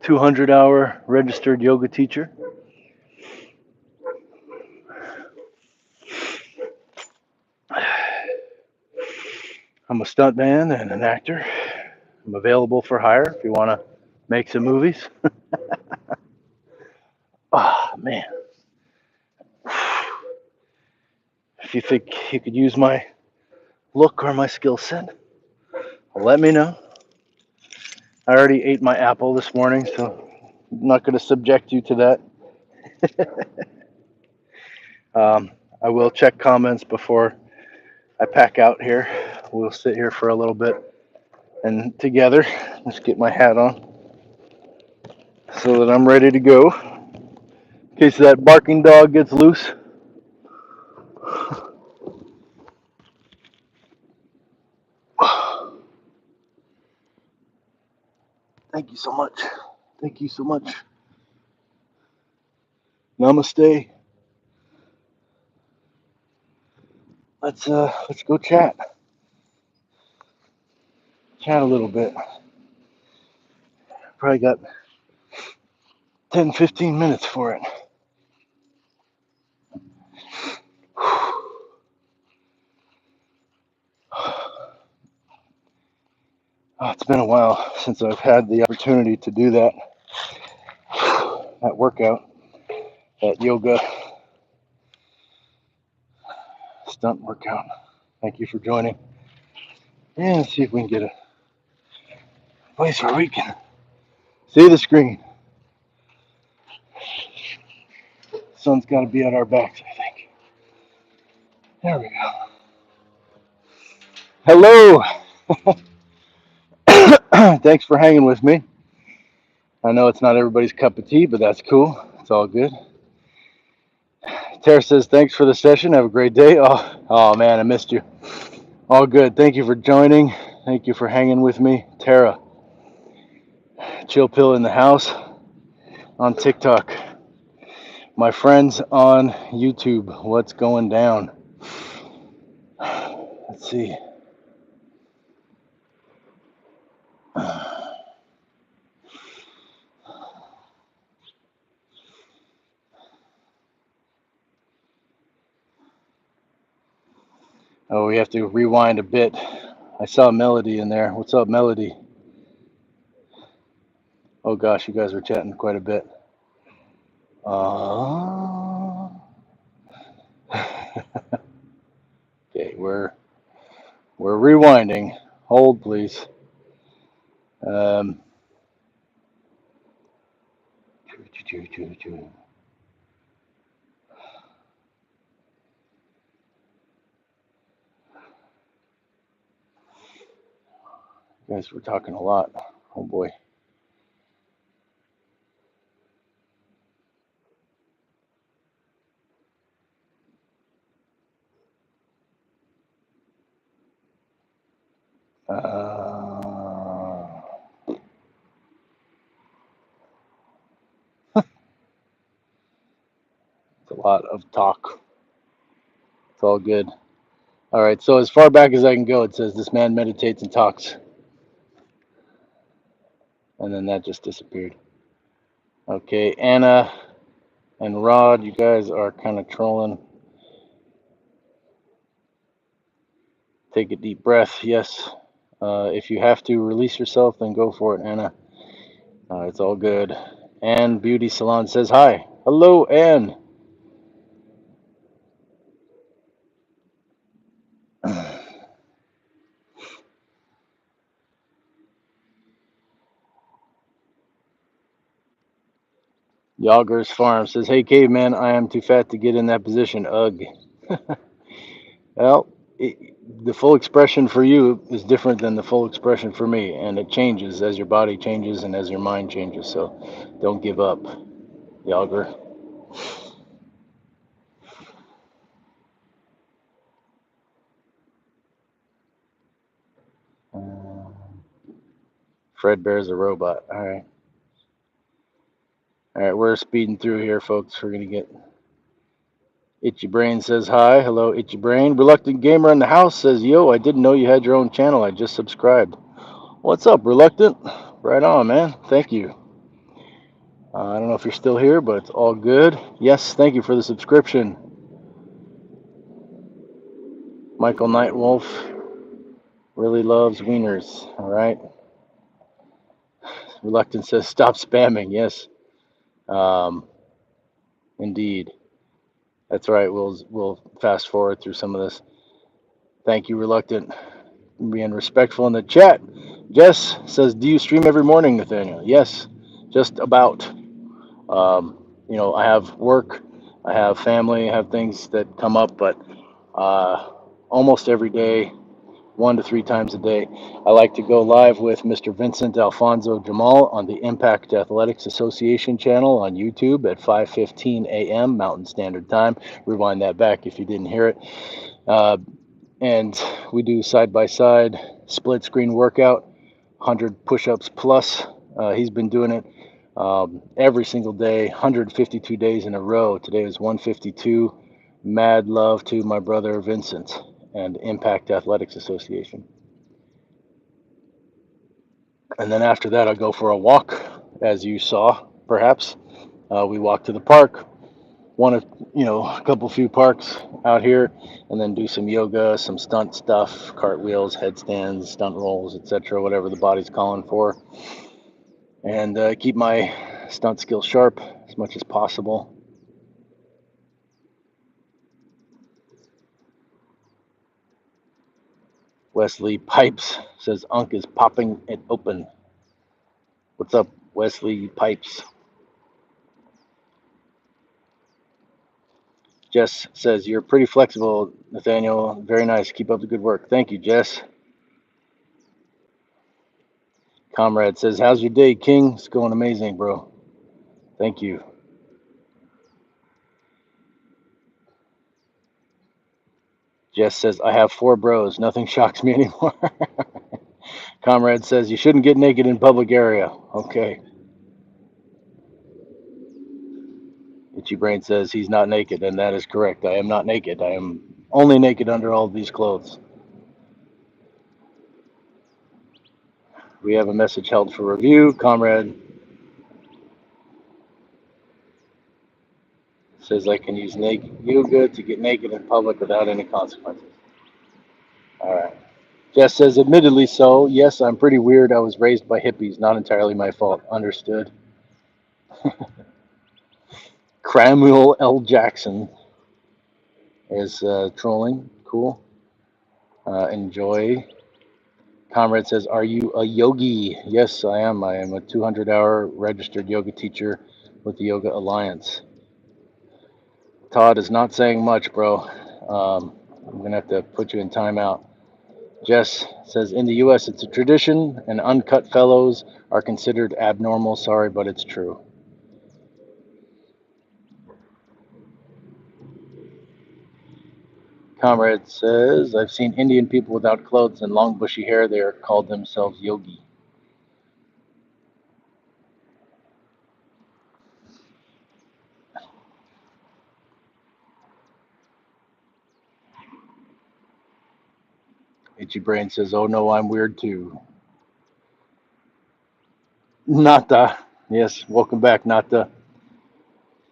200-hour registered yoga teacher. I'm a stuntman and an actor. I'm available for hire if you want to make some movies. Ah, man. If you think you could use my look or my skill set, let me know. I already ate my apple this morning, so I'm not going to subject you to that. I will check comments before I pack out here. We'll sit here for a little bit and together, let's get my hat on so that I'm ready to go. In case that barking dog gets loose. Thank you so much. Thank you so much. Namaste. Let's go chat. Chat a little bit. Probably got 10, 15 minutes for it. Oh, it's been a while since I've had the opportunity to do that workout, that yoga stunt workout. Thank you for joining. And let's see if we can get a place where we can see the screen. Sun's got to be at our backs, I think. There we go. Hello. Thanks for hanging with me. I know it's not everybody's cup of tea, but that's cool. It's all good. Tara says, thanks for the session. Have a great day. Oh man, I missed you. All good. Thank you for joining. Thank you for hanging with me. Tara, Chill Pill in the house on TikTok. My friends on YouTube, what's going down? Let's see. Oh, we have to rewind a bit. I saw Melody in there. What's up, Melody? Oh gosh, you guys were chatting quite a bit. Okay, we're rewinding. Hold, please. Um, guys, we're talking a lot. Oh boy. It's a lot of talk. It's all good. All right, so as far back as I can go, it says this man meditates and talks. And then that just disappeared. Okay, Anna and Rod, you guys are kind of trolling. Take a deep breath. Yes. If you have to release yourself, then go for it, Anna. It's all good. Ann Beauty Salon says hi. Hello, Ann. Yoggers Farm says, hey, caveman, I am too fat to get in that position. Ugh. Well, the full expression for you is different than the full expression for me, and it changes as your body changes and as your mind changes. So don't give up, Yogger. Fred Bear's a robot. All right. All right, we're speeding through here, folks. We're going to get Itchy Brain says hi. Hello, Itchy Brain. Reluctant Gamer in the house says, yo, I didn't know you had your own channel. I just subscribed. What's up, Reluctant? Right on, man. Thank you. I don't know if you're still here, but it's all good. Yes, thank you for the subscription. Michael Nightwolf really loves wieners. All right. Reluctant says, stop spamming. Yes, indeed. That's right. We'll fast forward through some of this. Thank you, Reluctant, being respectful in the chat. Jess says, do you stream every morning, Nathaniel? Yes, just about. I have work, I have family, I have things that come up, but uh, almost every day, 1 to 3 times a day, I like to go live with Mr. Vincent Alfonso Jamal on the Impact Athletics Association channel on YouTube at 5:15 a.m. Mountain Standard Time. Rewind that back if you didn't hear it. Uh, and we do side by side split screen workout, 100 push-ups plus. He's been doing it every single day, 152 days in a row. Today is 152. Mad love to my brother Vincent and Impact Athletics Association. And then after that, I'll go for a walk, as you saw, perhaps. We walk to the park, a couple few parks out here, and then do some yoga, some stunt stuff, cartwheels, headstands, stunt rolls, etc., whatever the body's calling for, and keep my stunt skills sharp as much as possible. Wesley Pipes says Unk is popping it open. What's up, Wesley Pipes? Jess says you're pretty flexible, Nathaniel. Very nice. Keep up the good work. Thank you, Jess. Comrade says, how's your day, King? It's going amazing, bro. Thank you. Jess says, I have 4 bros. Nothing shocks me anymore. Comrade says, you shouldn't get naked in public area. Okay. Itchy Brain says he's not naked, and that is correct. I am not naked. I am only naked under all these clothes. We have a message held for review. Comrade says I can use yoga to get naked in public without any consequences. All right. Jess says, admittedly so. Yes, I'm pretty weird. I was raised by hippies. Not entirely my fault. Understood. Cramuel L. Jackson is trolling. Cool. Enjoy. Comrade says, are you a yogi? Yes, I am. I am a 200-hour registered yoga teacher with the Yoga Alliance. Todd is not saying much, bro. I'm going to have to put you in timeout. Jess says, in the U.S., it's a tradition, and uncut fellows are considered abnormal. Sorry, but it's true. Comrade says, I've seen Indian people without clothes and long bushy hair. They are called themselves yogi. Itchy Brain says, oh no, I'm weird too. Nata. Yes, welcome back, Nata.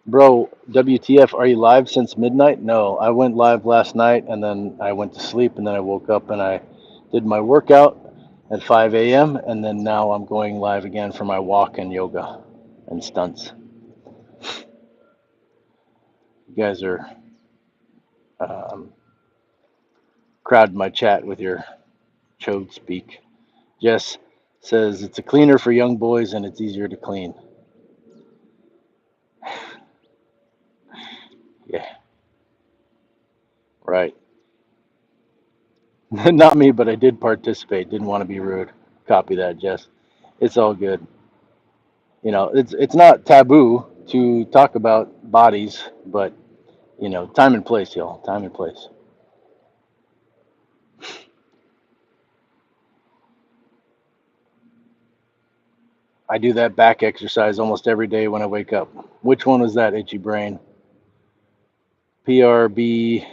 Bro, WTF, are you live since midnight? No, I went live last night and then I went to sleep and then I woke up and I did my workout at 5 a.m. and then now I'm going live again for my walk and yoga and stunts. You guys are crowding my chat with your chode speak. Jess says it's a cleaner for young boys and it's easier to clean. Yeah, right. Not me, but I did participate. Didn't want to be rude. Copy that, Jess. It's all good. It's not taboo to talk about bodies, but time and place, y'all. Time and place. I do that back exercise almost every day when I wake up. Which one was that, Itchy Brain? PRBBEUSMC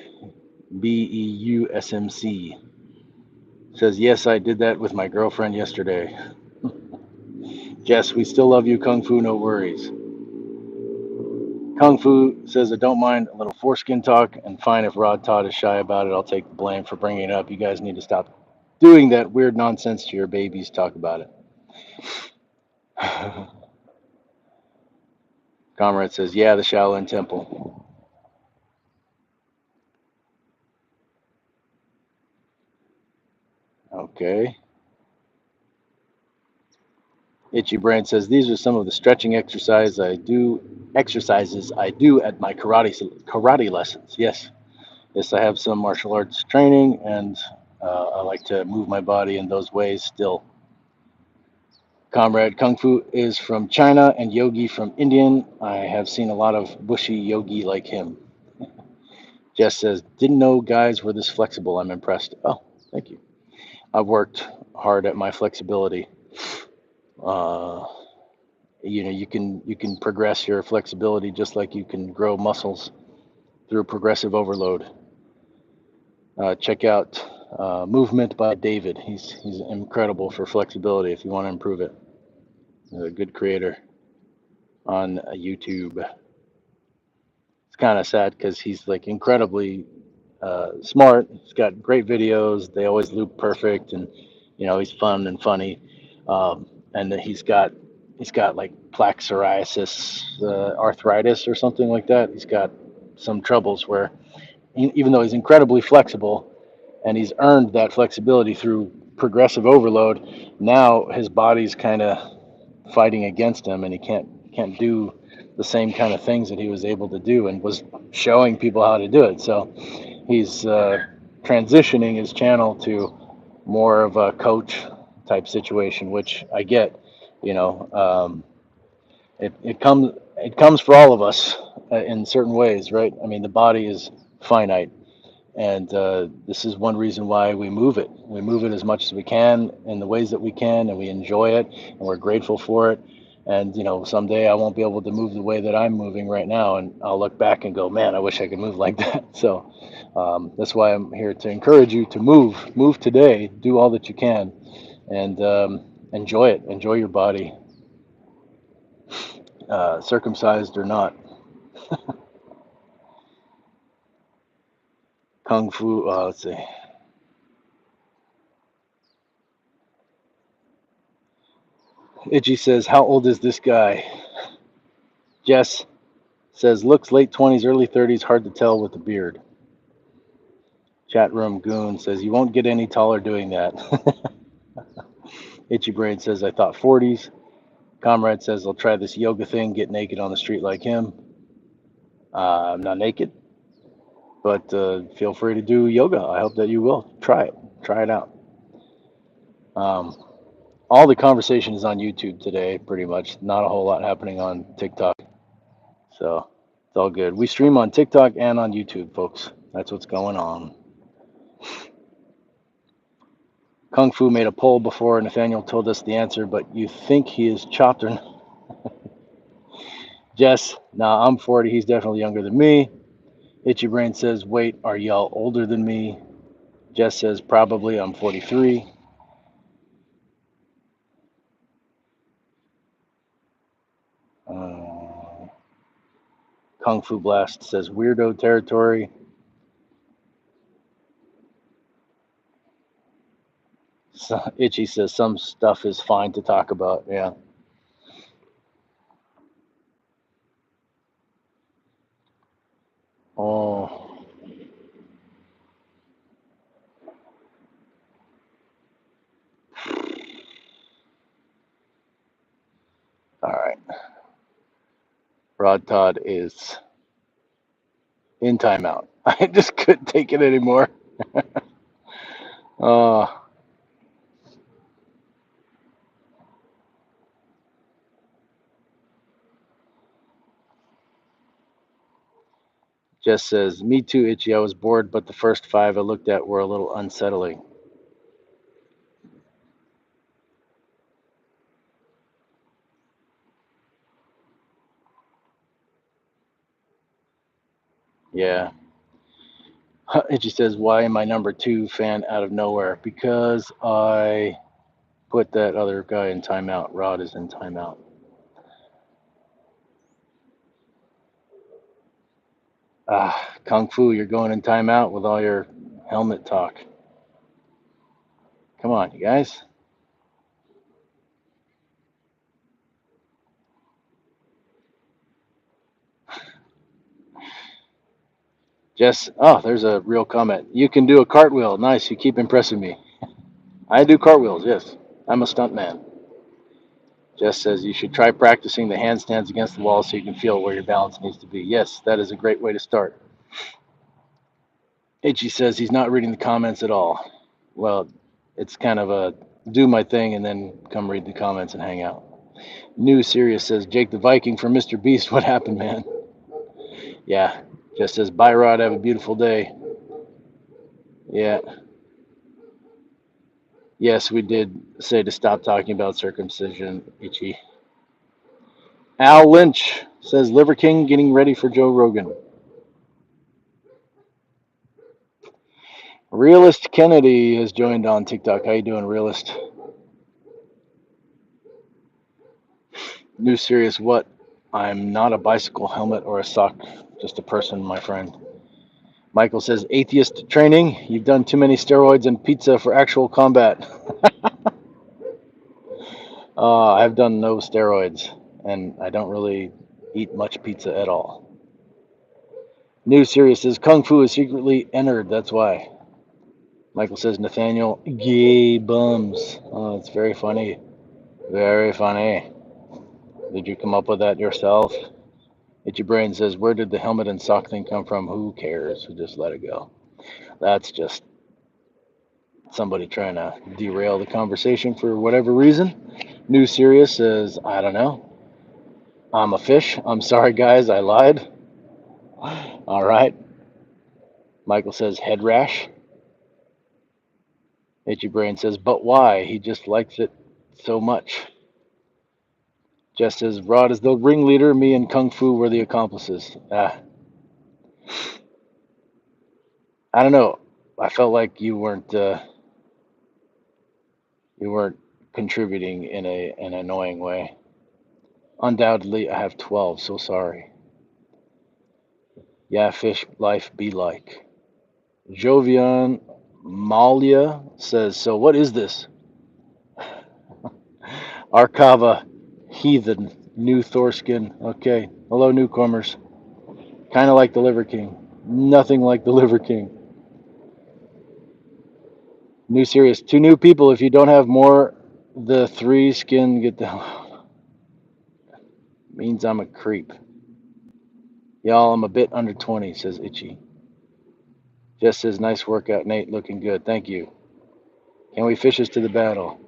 says, yes, I did that with my girlfriend yesterday. Jess, we still love you, Kung Fu, no worries. Kung Fu says, I don't mind a little foreskin talk, and fine if Rod Todd is shy about it. I'll take the blame for bringing it up. You guys need to stop doing that weird nonsense to your babies. Talk about it. Comrade says, yeah, the Shaolin Temple. Okay. Itchy Brain says, these are some of the stretching exercises I do at my karate lessons. Yes. Yes, I have some martial arts training, and I like to move my body in those ways still. Comrade Kung Fu is from China and Yogi from Indian. I have seen a lot of bushy yogi like him. Jess says, didn't know guys were this flexible. I'm impressed. Oh, thank you. I've worked hard at my flexibility. Uh, you can progress your flexibility just like you can grow muscles through progressive overload. Check out Movement by David. He's incredible for flexibility if you want to improve it. He's a good creator on YouTube. It's kind of sad because he's like incredibly smart. He's got great videos. They always loop perfect, and he's fun and funny. And then he's got like plaque psoriasis, arthritis, or something like that. He's got some troubles where even though he's incredibly flexible and he's earned that flexibility through progressive overload, now his body's kind of fighting against him, and he can't do the same kind of things that he was able to do and was showing people how to do it. So he's transitioning his channel to more of a coach type situation, which I get. You know, it comes for all of us in certain ways, right? I mean, the body is finite, and this is one reason why we move it. We move it as much as we can in the ways that we can, and we enjoy it, and we're grateful for it. And someday I won't be able to move the way that I'm moving right now, and I'll look back and go, man, I wish I could move like that. So that's why I'm here to encourage you to move today, do all that you can, and enjoy it. Enjoy your body, circumcised or not. Kung Fu. Let's see. Itchy says, "How old is this guy?" Jess says, "Looks late 20s, early 30s, hard to tell with the beard." Chat room goon says, "You won't get any taller doing that." Itchy Brain says, "I thought 40s." Comrade says, "I'll try this yoga thing, get naked on the street like him." I'm not naked, but feel free to do yoga. I hope that you will try it. Try it out. Um, all the conversation is on YouTube today, pretty much. Not a whole lot happening on TikTok. So it's all good. We stream on TikTok and on YouTube, folks. That's what's going on. Kung Fu made a poll before Nathaniel told us the answer, but you think he is chopped or not? Jess, nah, I'm 40. He's definitely younger than me. Itchy Brain says, wait, are y'all older than me? Jess says, probably. I'm 43. Kung Fu Blast says, weirdo territory. So, Itchy says, some stuff is fine to talk about. Yeah. Oh. All right. Rod Todd is in timeout. I just couldn't take it anymore. uh, Jess says, me too, Itchy. I was bored, but the first 5 I looked at were a little unsettling. Yeah. Itchy says, "Why am I number two fan out of nowhere? Because I put that other guy in timeout. Rod is in timeout." Kung Fu, you're going in timeout with all your helmet talk. Come on, you guys. Jess, oh, there's a real comment. You can do a cartwheel. Nice. You keep impressing me. I do cartwheels, yes. I'm a stunt man. Jess says you should try practicing the handstands against the wall so you can feel where your balance needs to be. Yes, that is a great way to start. Itchy says he's not reading the comments at all. Well, it's kind of a do my thing and then come read the comments and hang out. New Serious says Jake the Viking from Mr. Beast. What happened, man? Yeah. Jess says bye, Rod. Have a beautiful day. Yeah. Yes, we did say to stop talking about circumcision, Itchy. Al Lynch says Liver King getting ready for Joe Rogan. Realist Kennedy has joined on TikTok. How you doing, Realist? New Serious What? I'm not a bicycle helmet or a sock, just a person, my friend. Michael says atheist training. You've done too many steroids and pizza for actual combat. I've done no steroids, and I don't really eat much pizza at all. New Serious says Kung Fu is secretly entered. That's why. Michael says Nathaniel gay bums. Oh, it's very funny. Very funny. Did you come up with that yourself? Itchy Brain says, where did the helmet and sock thing come from? Who cares? Just let it go. That's just somebody trying to derail the conversation for whatever reason. New Serious says, I don't know. I'm a fish. I'm sorry, guys. I lied. All right. Michael says, head rash. Itchy Brain says, but why? He just likes it so much. Jess says, Rod is the ringleader. Me and Kung Fu were the accomplices. I don't know. I felt like you weren't contributing in an annoying way. Undoubtedly, I have 12. So sorry. Yeah, fish life be like. Jovian Malia says, so what is this? Arcava Heathen, new Thorskin. Okay. Hello, newcomers. Kind of like the Liver King. Nothing like the Liver King. New series. Two new people. If you don't have more, the three skin get the means I'm a creep. Y'all, I'm a bit under 20, says Itchy. Jess says, nice workout, Nate. Looking good. Thank you. Can we fish us to the battle?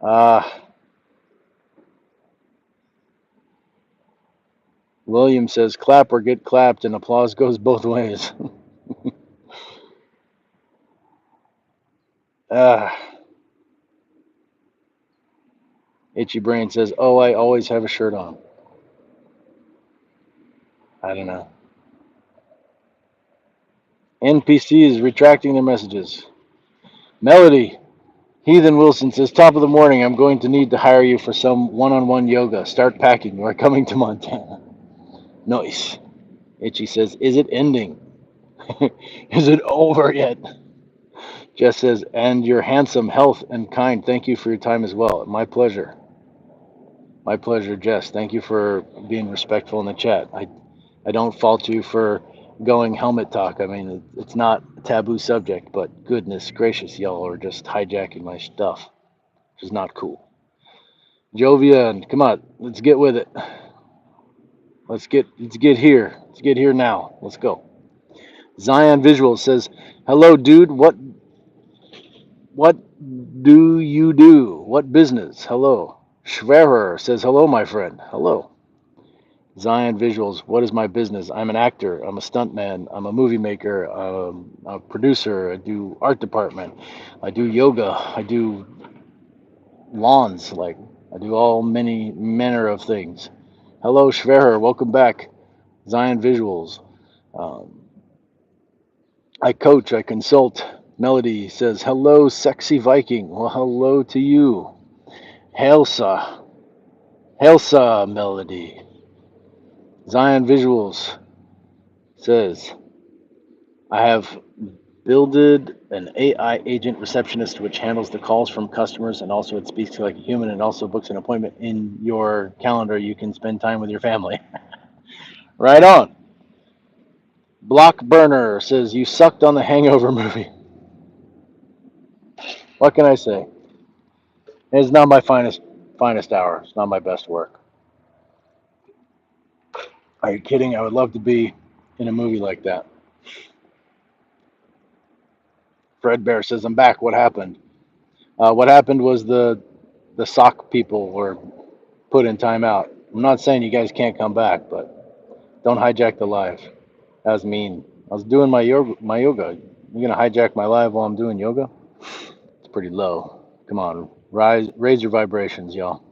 Ah, William says, clap or get clapped, and applause goes both ways. ah, Itchy Brain says, oh, I always have a shirt on. I don't know. NPCs retracting their messages. Melody, Heathen Wilson says, top of the morning, I'm going to need to hire you for some one-on-one yoga. Start packing. We're coming to Montana. Nice. Itchy says, is it ending? Is it over yet? Jess says, and your handsome, health, and kind. Thank you for your time as well. My pleasure. My pleasure, Jess. Thank you for being respectful in the chat. I don't fault you for going helmet talk. I mean, it's not a taboo subject, but goodness gracious, y'all are just hijacking my stuff, which is not cool. Jovia, and come on, let's get with it. Let's get here. Let's get here now. Let's go. Zion Visual says, "Hello, dude. What do you do? What business? Hello." Schwerer says, "Hello, my friend. Hello." Zion Visuals, what is my business? I'm an actor. I'm a stuntman. I'm a movie maker. A producer. I do art department. I do yoga. I do lawns. Like I do all many manner of things. Hello, Schwerer. Welcome back. Zion Visuals. Um, I coach, I consult. Melody says, hello, sexy Viking. Well, hello to you. Hailsa. Hailsa, Melody. Zion Visuals says, I have builded an AI agent receptionist which handles the calls from customers and also it speaks to like a human and also books an appointment in your calendar. You can spend time with your family. Right on. Block Burner says, you sucked on the Hangover movie. What can I say? It's not my finest hour. It's not my best work. Are you kidding? I would love to be in a movie like that. Fred Bear says, I'm back. What happened? What happened was the sock people were put in timeout. I'm not saying you guys can't come back, but don't hijack the live. That was mean. I was doing my yoga. You're gonna hijack my live while I'm doing yoga? It's pretty low. Come on, raise your vibrations, y'all.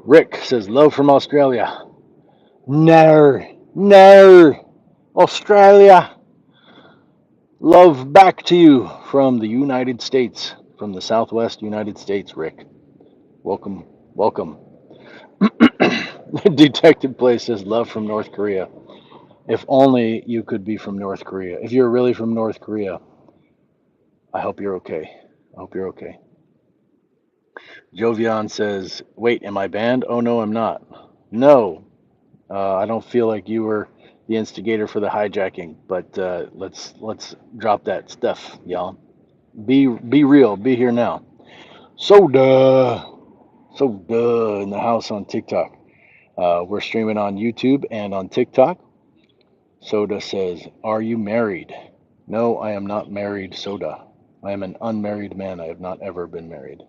Rick says, love from Australia. No, no, Australia. Love back to you from the United States, from the Southwest United States, Rick. Welcome, welcome. Detective Place says, love from North Korea. If only you could be from North Korea. If you're really from North Korea, I hope you're okay. I hope you're okay. Jovian says, wait, am I banned? Oh, no, I'm not. No, I don't feel like you were the instigator for the hijacking, but let's drop that stuff, y'all. Be real. Be here now. Soda in the house on TikTok. We're streaming on YouTube and on TikTok. Soda says, are you married? No, I am not married, Soda. I am an unmarried man. I have not ever been married.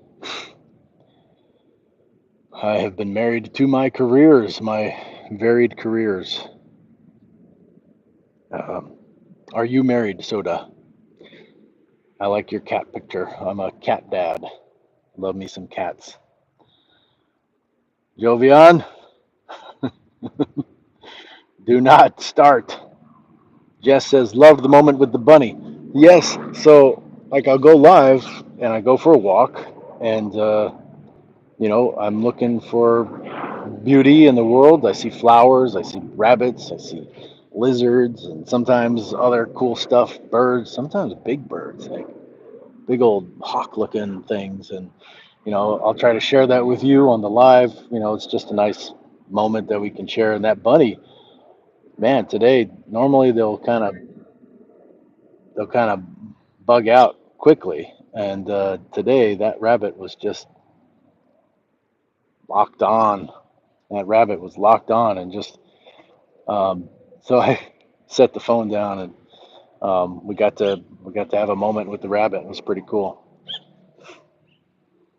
I have been married to my careers, my varied careers. Um, are you married, Soda? I like your cat picture. I'm a cat dad. Love me some cats. Jovian, do not start. Jess says, love the moment with the bunny. Yes, so like I'll go live and I go for a walk and I'm looking for beauty in the world. I see flowers, I see rabbits, I see lizards, and sometimes other cool stuff, birds, sometimes big birds, like big old hawk looking things. And, I'll try to share that with you on the live. It's just a nice moment that we can share. And that bunny, man, today, normally they'll kind of bug out quickly. And today, that rabbit was just locked on. That rabbit was locked on and just Um, so I set the phone down and we got to have a moment with the rabbit. It was pretty cool.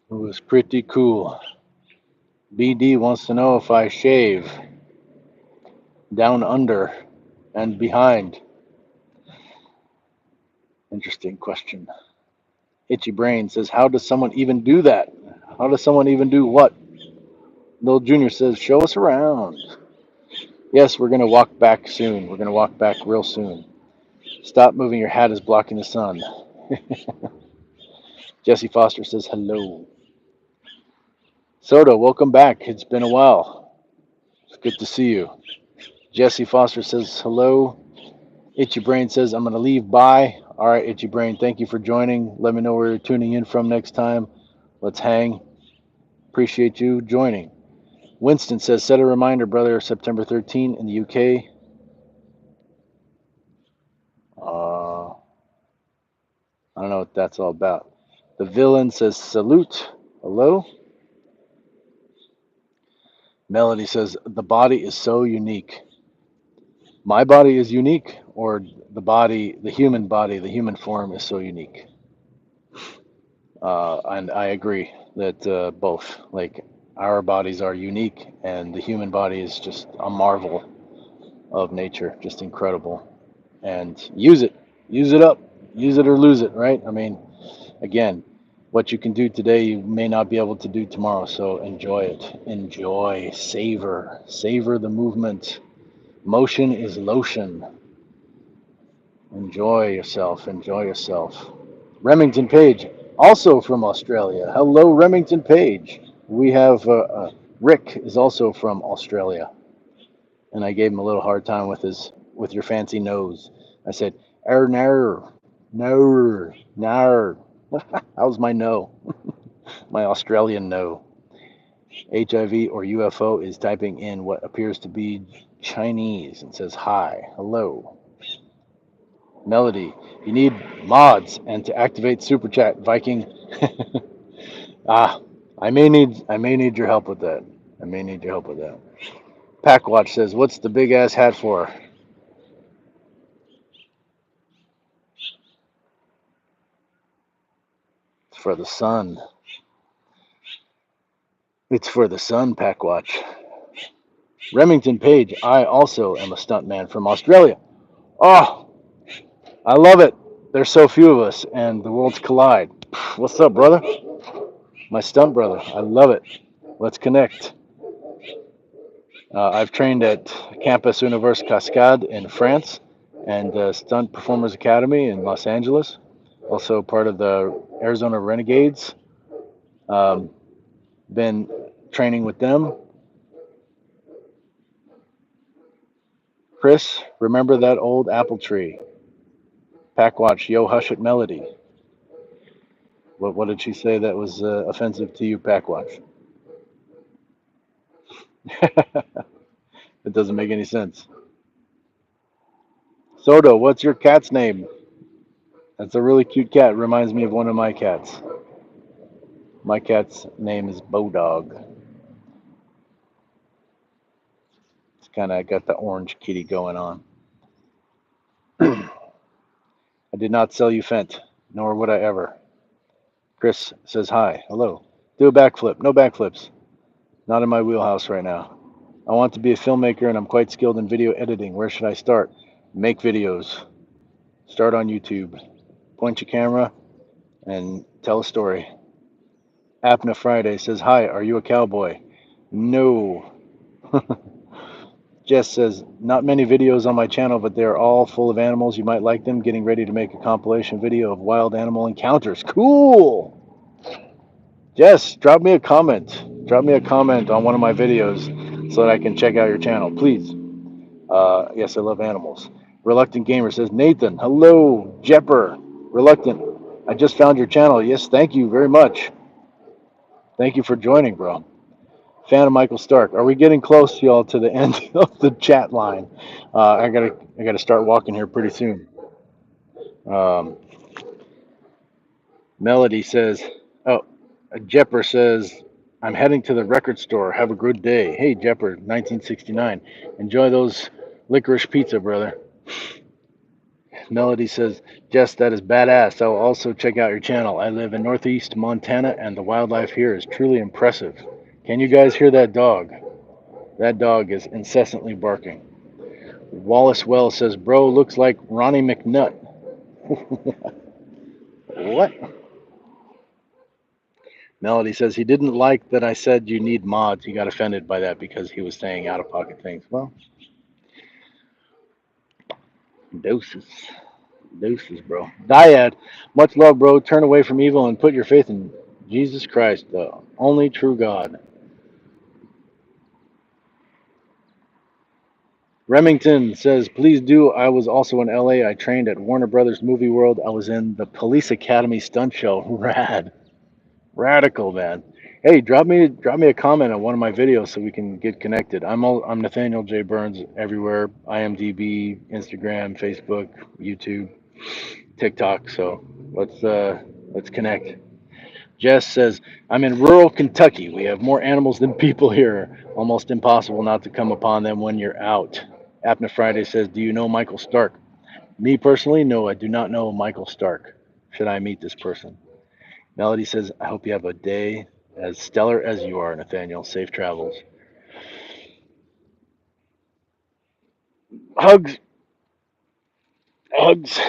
It was pretty cool. BD wants to know if I shave down under and behind. Interesting question. Itchy Brain says, how does someone even do that? How does someone even do what? Lil Junior says, show us around. Yes, we're gonna walk back soon. We're gonna walk back real soon. Stop moving. Your hat is blocking the sun. Jesse Foster says hello. Soda, welcome back. It's been a while. It's good to see you. Jesse Foster says hello. Itchy Brain says, I'm going to leave. Bye. All right, Itchy Brain, thank you for joining. Let me know where you're tuning in from next time. Let's hang. Appreciate you joining. Winston says, set a reminder, brother, September 13 in the UK. I don't know what that's all about. The villain says, salute. Hello. Melody says, the body is so unique. My body is unique, or the human body, the human form is so unique. And I agree that both, like our bodies are unique, and the human body is just a marvel of nature, just incredible. And use it up, use it or lose it, right? I mean, again, what you can do today, you may not be able to do tomorrow. So enjoy it, savor the movement. Motion is lotion. Enjoy yourself. Enjoy yourself. Remington Page, also from Australia. Hello, Remington Page. We have Rick is also from Australia, and I gave him a little hard time with your fancy nose. I said, er nar, nar, nar. How's my no? My Australian no. HIV or UFO is typing in what appears to be Chinese and says hi, hello. Melody, you need mods and to activate Super Chat, Viking. Ah, I may need your help with that. I may need your help with that. Packwatch says, "What's the big ass hat for?" It's for the sun. It's for the sun, Packwatch. Remington Page, I also am a stuntman from Australia. Oh, I love it. There's so few of us, and the worlds collide. What's up, brother? My stunt brother. I love it. Let's connect. I've trained at Campus Univers Cascade in France and Stunt Performers Academy in Los Angeles. Also part of the Arizona Renegades. Um, been training with them. Chris, remember that old apple tree? Packwatch, yo, hush it, Melody. What did she say that was offensive to you, Packwatch? It doesn't make any sense. Soto, what's your cat's name? That's a really cute cat. Reminds me of one of my cats. My cat's name is Bodog. It's kind of got the orange kitty going on. I did not sell you Fent, nor would I ever. Chris says hi. Hello. Do a backflip. No backflips. Not in my wheelhouse right now. I want to be a filmmaker and I'm quite skilled in video editing. Where should I start? Make videos. Start on YouTube. Point your camera and tell a story. Apna Friday says, hi, are you a cowboy? No. Jess says, not many videos on my channel, but they're all full of animals. You might like them. Getting ready to make a compilation video of wild animal encounters. Cool. Jess, drop me a comment. Drop me a comment on one of my videos so that I can check out your channel, please. Yes, I love animals. Reluctant Gamer says, Nathan, hello, Jepper. Reluctant, I just found your channel. Yes, thank you very much. Thank you for joining, bro. Fan of Michael Stark. Are we getting close, y'all, to the end of the chat line? I gotta start walking here pretty soon. Um, Melody says, oh, Jepper says, I'm heading to the record store. Have a good day. Hey, Jepper, 1969. Enjoy those licorice pizza, brother. Melody says, Jess, that is badass. I will also check out your channel. I live in Northeast Montana, and the wildlife here is truly impressive. Can you guys hear that dog? That dog is incessantly barking. Wallace Wells says, bro, looks like Ronnie McNutt. What? Melody says, he didn't like that I said you need mods. He got offended by that because he was saying out of pocket things. Well, doses. Doses, bro. Dyad, much love, bro. Turn away from evil and put your faith in Jesus Christ, the only true God. Remington says, please do. I was also in LA. I trained at Warner Brothers Movie World. I was in the Police Academy stunt show. Rad. Radical, man. Hey, drop me a comment on one of my videos so we can get connected. I'm Nathaniel J Burns everywhere. IMDb, Instagram, Facebook, YouTube, TikTok. So let's connect. Jess says, I'm in rural Kentucky. We have more animals than people here. Almost impossible not to come upon them when you're out. Apna Friday says, do you know Michael Stark? Me personally, no, I do not know Michael Stark. Should I meet this person? Melody says, I hope you have a day as stellar as you are, Nathaniel. Safe travels. Hugs. Hugs.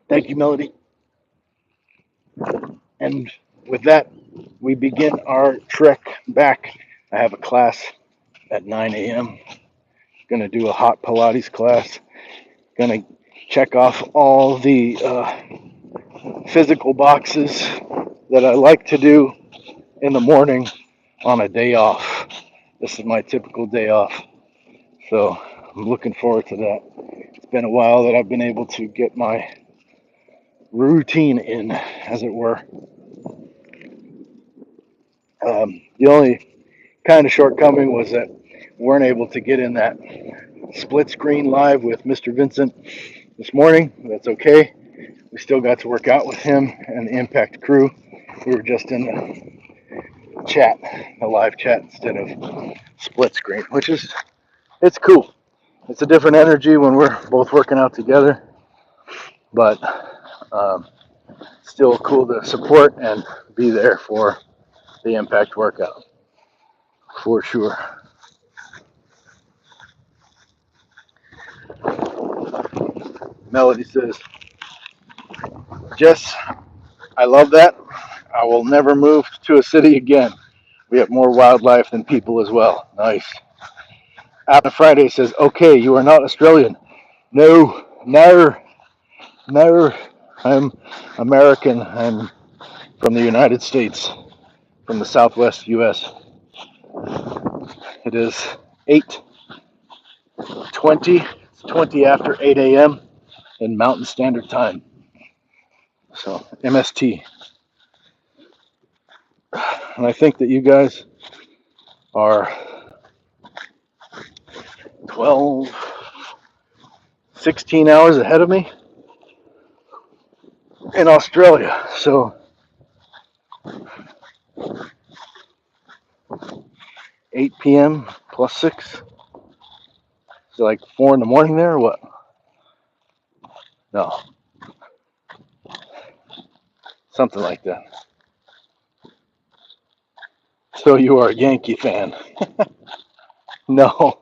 Thank you, Melody. And with that, we begin our trek back. I have a class at 9 a.m. Going to do a hot Pilates class. Gonna check off all the physical boxes that I like to do in the morning on a day off. This is my typical day off. So I'm looking forward to that. It's been a while that I've been able to get my routine in, as it were. The only kind of shortcoming was that we weren't able to get in that split screen live with Mr. Vincent this morning. That's okay. We still got to work out with him and the Impact crew. We were just in the chat, a live chat instead of split screen, which is, it's cool. It's a different energy when we're both working out together, but um, still cool to support and be there for the Impact workout, for sure. Melody says, Jess, I love that. I will never move to a city again. We have more wildlife than people as well. Nice. Apple Friday says, okay, you are not Australian. No, never, never. I'm American. I'm from the United States, from the Southwest U.S. It is 8:20. It's 20 after 8 a.m. in Mountain Standard Time. So MST. And I think that you guys are 12, 16 hours ahead of me in Australia. So 8 p.m. plus 6. Is it like 4 in the morning there or what? No, something like that. So you are a Yankee fan? No,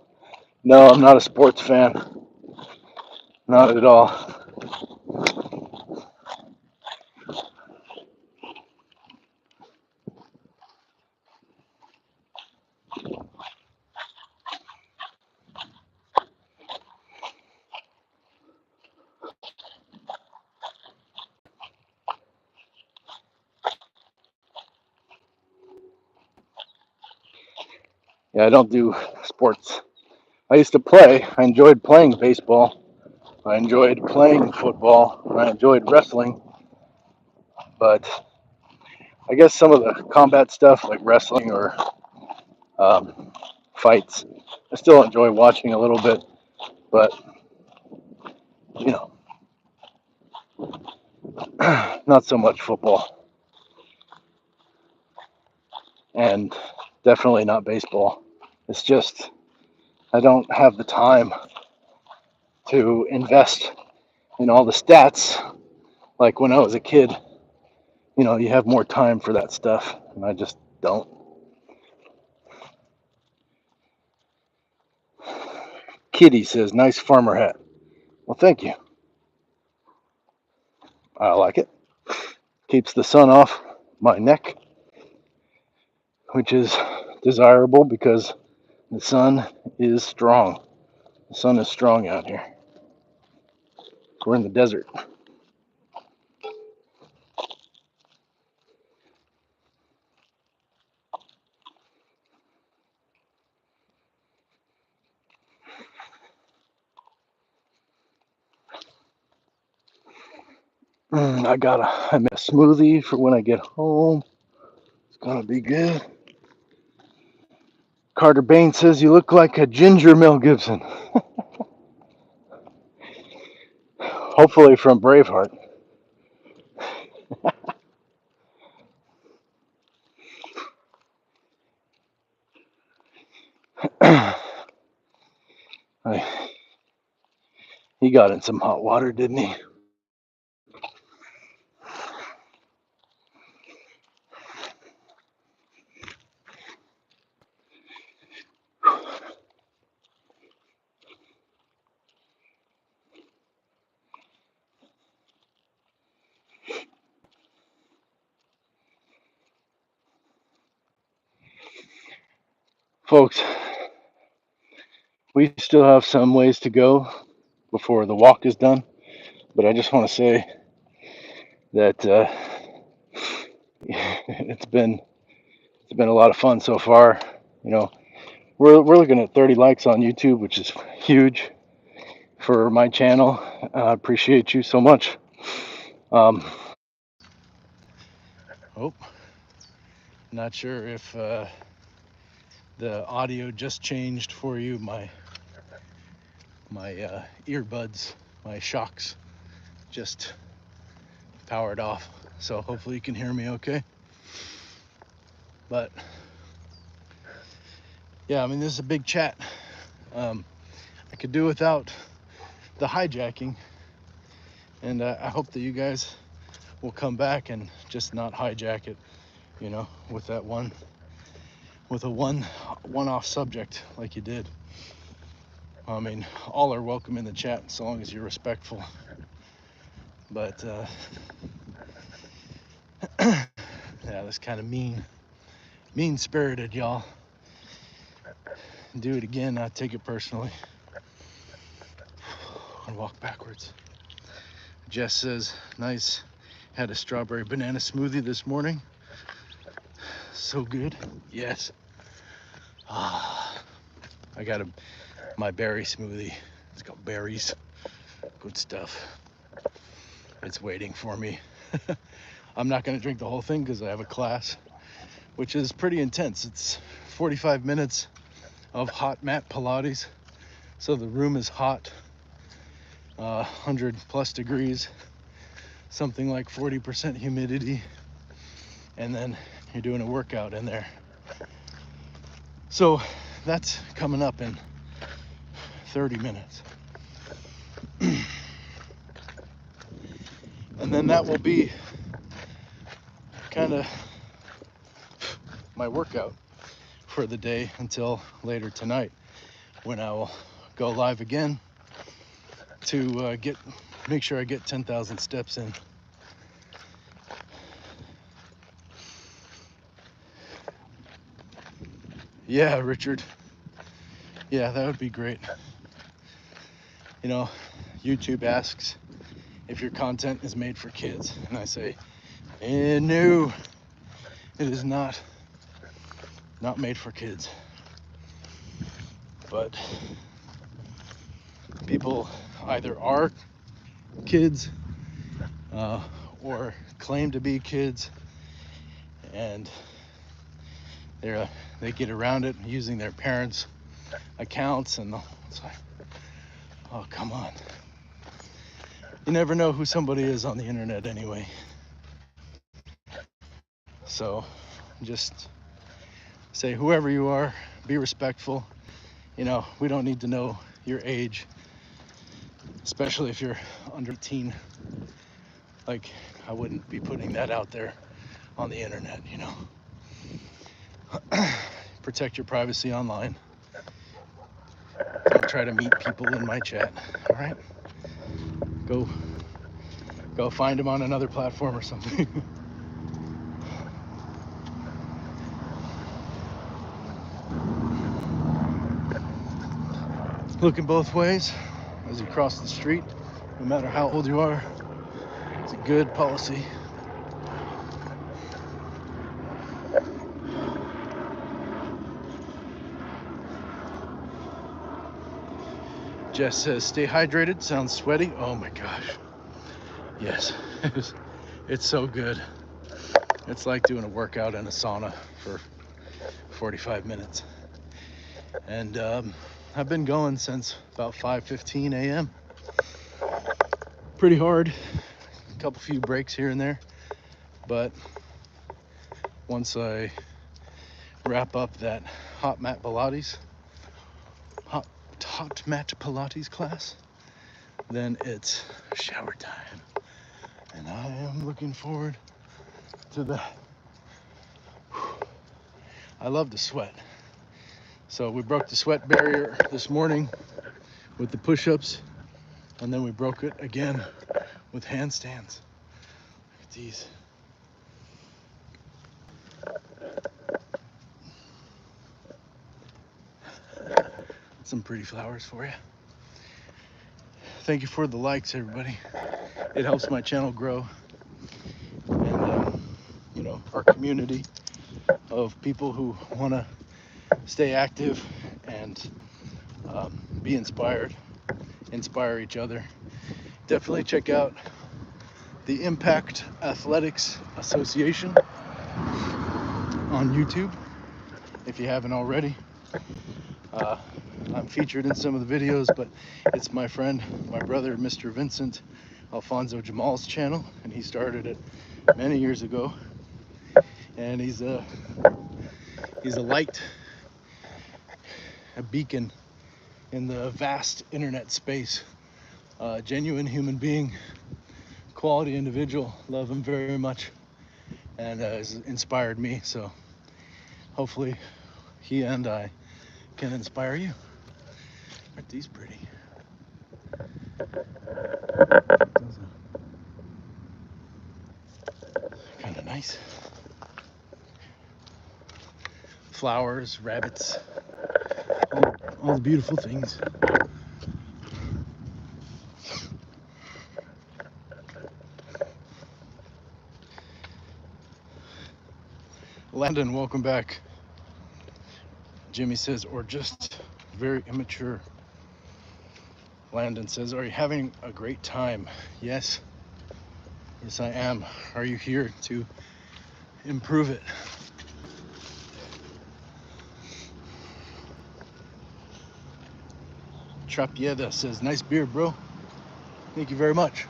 no, I'm not a sports fan. Not at all. Yeah, I don't do sports. I used to play. I enjoyed playing baseball. I enjoyed playing football. I enjoyed wrestling. But I guess some of the combat stuff, like wrestling or um, fights, I still enjoy watching a little bit. But, you know, not so much football. And definitely not baseball. It's just, I don't have the time to invest in all the stats like when I was a kid. You know, you have more time for that stuff, and I just don't. Kitty says, nice farmer hat. Well, thank you. I like it. Keeps the sun off my neck, which is desirable because the sun is strong. The sun is strong out here. We're in the desert. I made a smoothie for when I get home. It's gonna be good. Carter Bain says you look like a ginger Mel Gibson. Hopefully from Braveheart. He got in some hot water, didn't he? Folks, we still have some ways to go before the walk is done. But I just want to say that it's been a lot of fun so far. You know, we're looking at 30 likes on YouTube, which is huge for my channel. I appreciate you so much. Oh, not sure if the audio just changed for you. My earbuds, my shocks just powered off, so hopefully you can hear me okay. But yeah, I mean, this is a big chat. I could do without the hijacking, and I hope that you guys will come back and just not hijack it, you know, with that one-off subject like you did. I mean, all are welcome in the chat so long as you're respectful. But yeah, that's kind of mean-spirited, y'all. Do it again, not take it personally. And walk backwards. Jess says, nice. Had a strawberry banana smoothie this morning. So good. Yes. I got my berry smoothie. It's got berries. Good stuff. It's waiting for me. I'm not going to drink the whole thing because I have a class, which is pretty intense. It's 45 minutes of hot mat Pilates. So the room is hot, 100 plus degrees, something like 40% humidity, and then you're doing a workout in there. So that's coming up in 30 minutes. And then that will be kind of my workout for the day until later tonight, when I will go live again to make sure I get 10,000 steps in. Yeah, Richard. Yeah, that would be great. You know, YouTube asks if your content is made for kids, and I say, no, it is not made for kids. But people either are kids or claim to be kids, and they get around it using their parents' accounts, and it's like, oh, come on. You never know who somebody is on the internet anyway. So just say, whoever you are, be respectful. You know, we don't need to know your age, especially if you're under 18. Like, I wouldn't be putting that out there on the internet, you know. Protect your privacy online. Don't try to meet people in my chat, all right? Go find them on another platform or something. Looking both ways as you cross the street, no matter how old you are. It's a good policy. Jess says, stay hydrated. Sounds sweaty. Oh my gosh. Yes, it's so good. It's like doing a workout in a sauna for 45 minutes. And I've been going since about 5:15 a.m. Pretty hard. A few breaks here and there. But once I wrap up that hot mat Pilates class, then it's shower time. And I am looking forward to that. I love to sweat. So we broke the sweat barrier this morning with the push-ups, and then we broke it again with handstands. Look at these. Some pretty flowers for you. thank you for the likes, everybody. It helps my channel grow, and our community of people who want to stay active and be inspired, inspire each other. Definitely check out the Impact Athletics Association on YouTube if you haven't already. I'm featured in some of the videos, but it's my friend, my brother, Mr. Vincent Alfonso Jamal's channel, and he started it many years ago. And he's a light, a beacon in the vast internet space. Genuine human being, quality individual. Love him very much, and has inspired me. So hopefully he and I can inspire you. Aren't these pretty? Kind of nice. Flowers, rabbits, all the beautiful things. Landon, welcome back. Jimmy says, or just very immature. Landon says, are you having a great time? Yes. Yes, I am. Are you here to improve it? Trapieda says, nice beard, bro. Thank you very much.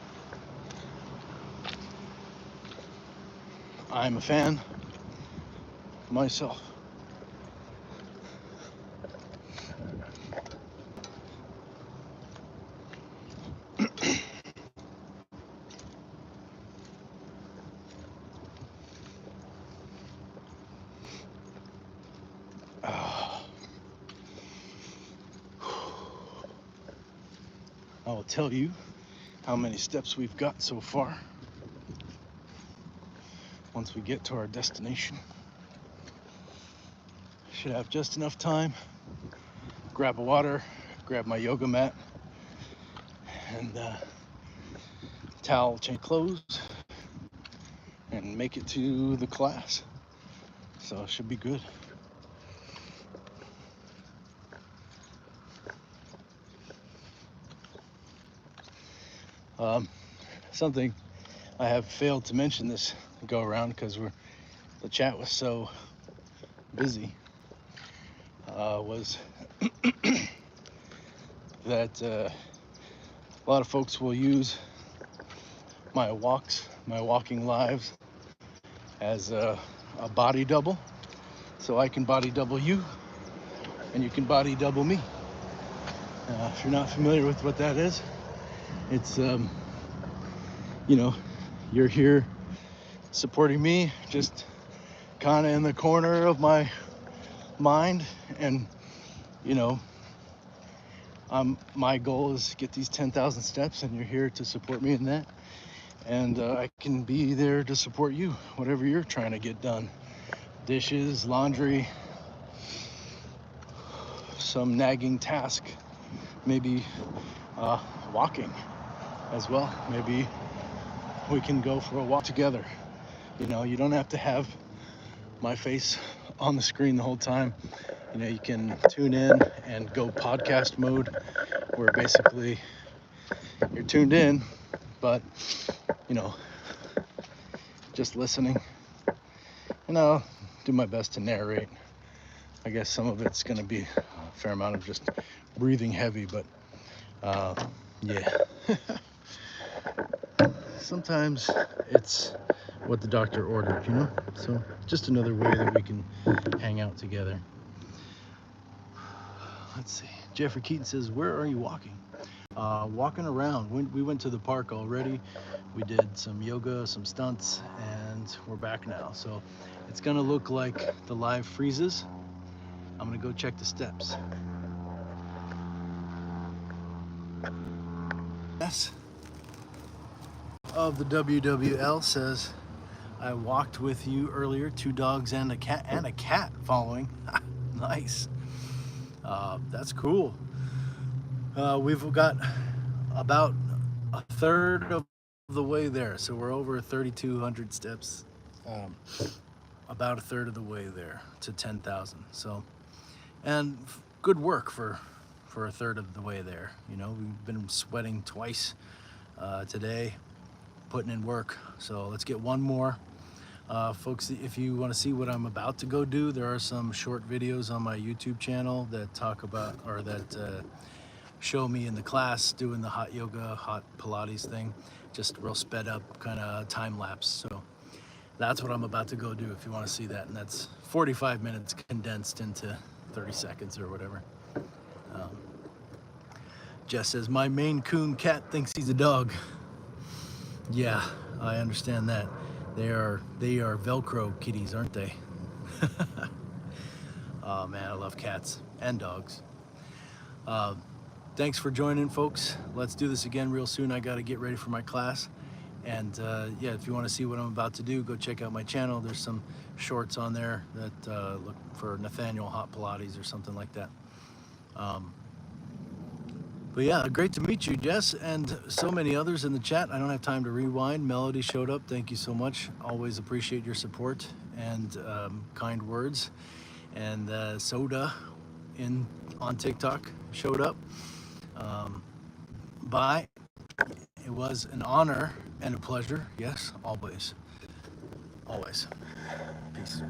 I'm a fan myself. I will tell you how many steps we've got so far once we get to our destination. Should have just enough time. Grab a water, grab my yoga mat, and towel, change clothes, and make it to the class. So it should be good. Something I have failed to mention this go around because the chat was so busy, was that a lot of folks will use my walking lives as a body double. So I can body double you and you can body double me. If you're not familiar with what that is, it's, you're here supporting me, just kind of in the corner of my mind, and my goal is to get these 10,000 steps, and you're here to support me in that, and I can be there to support you, whatever you're trying to get done. Dishes, laundry, some nagging task, maybe walking as well. Maybe we can go for a walk together. You don't have to have my face on the screen the whole time. You can tune in and go podcast mode, where basically you're tuned in, but just listening. And I'll do my best to narrate. I guess some of it's going to be a fair amount of just breathing heavy, but yeah. Sometimes it's what the doctor ordered, So just another way that we can hang out together. Let's see. Jeffrey Keaton says, where are you walking? Walking around. We went to the park already. We did some yoga, some stunts, and we're back now. So it's gonna look like the live freezes. I'm gonna go check the steps. Yes. Of the WWL says, I walked with you earlier, 2 dogs and a cat following. Nice. That's cool. We've got About a third of the way there. So we're over 3,200 steps. Um, about a third of the way there to 10,000. So, and good work for a third of the way there. You know, we've been sweating twice today, putting in work. So let's get one more. Folks, if you want to see what I'm about to go do, there are some short videos on my YouTube channel that talk about, or that show me in the class doing the hot yoga, hot Pilates thing, just real sped up kind of time lapse. So that's what I'm about to go do if you want to see that. And that's 45 minutes condensed into 30 seconds or whatever. Jess says, my Maine Coon cat thinks he's a dog. Yeah, I understand that. They are Velcro kitties, aren't they? Oh man, I love cats and dogs. Thanks for joining, folks. Let's do this again real soon. I got to get ready for my class. And yeah, if you want to see what I'm about to do, go check out my channel. There's some shorts on there that look for Nathaniel Hot Pilates or something like that. But yeah, great to meet you, Jess, and so many others in the chat. I don't have time to rewind. Melody showed up. Thank you so much. Always appreciate your support and kind words. And Soda on TikTok showed up. Bye. It was an honor and a pleasure. Yes, always. Always. Peace.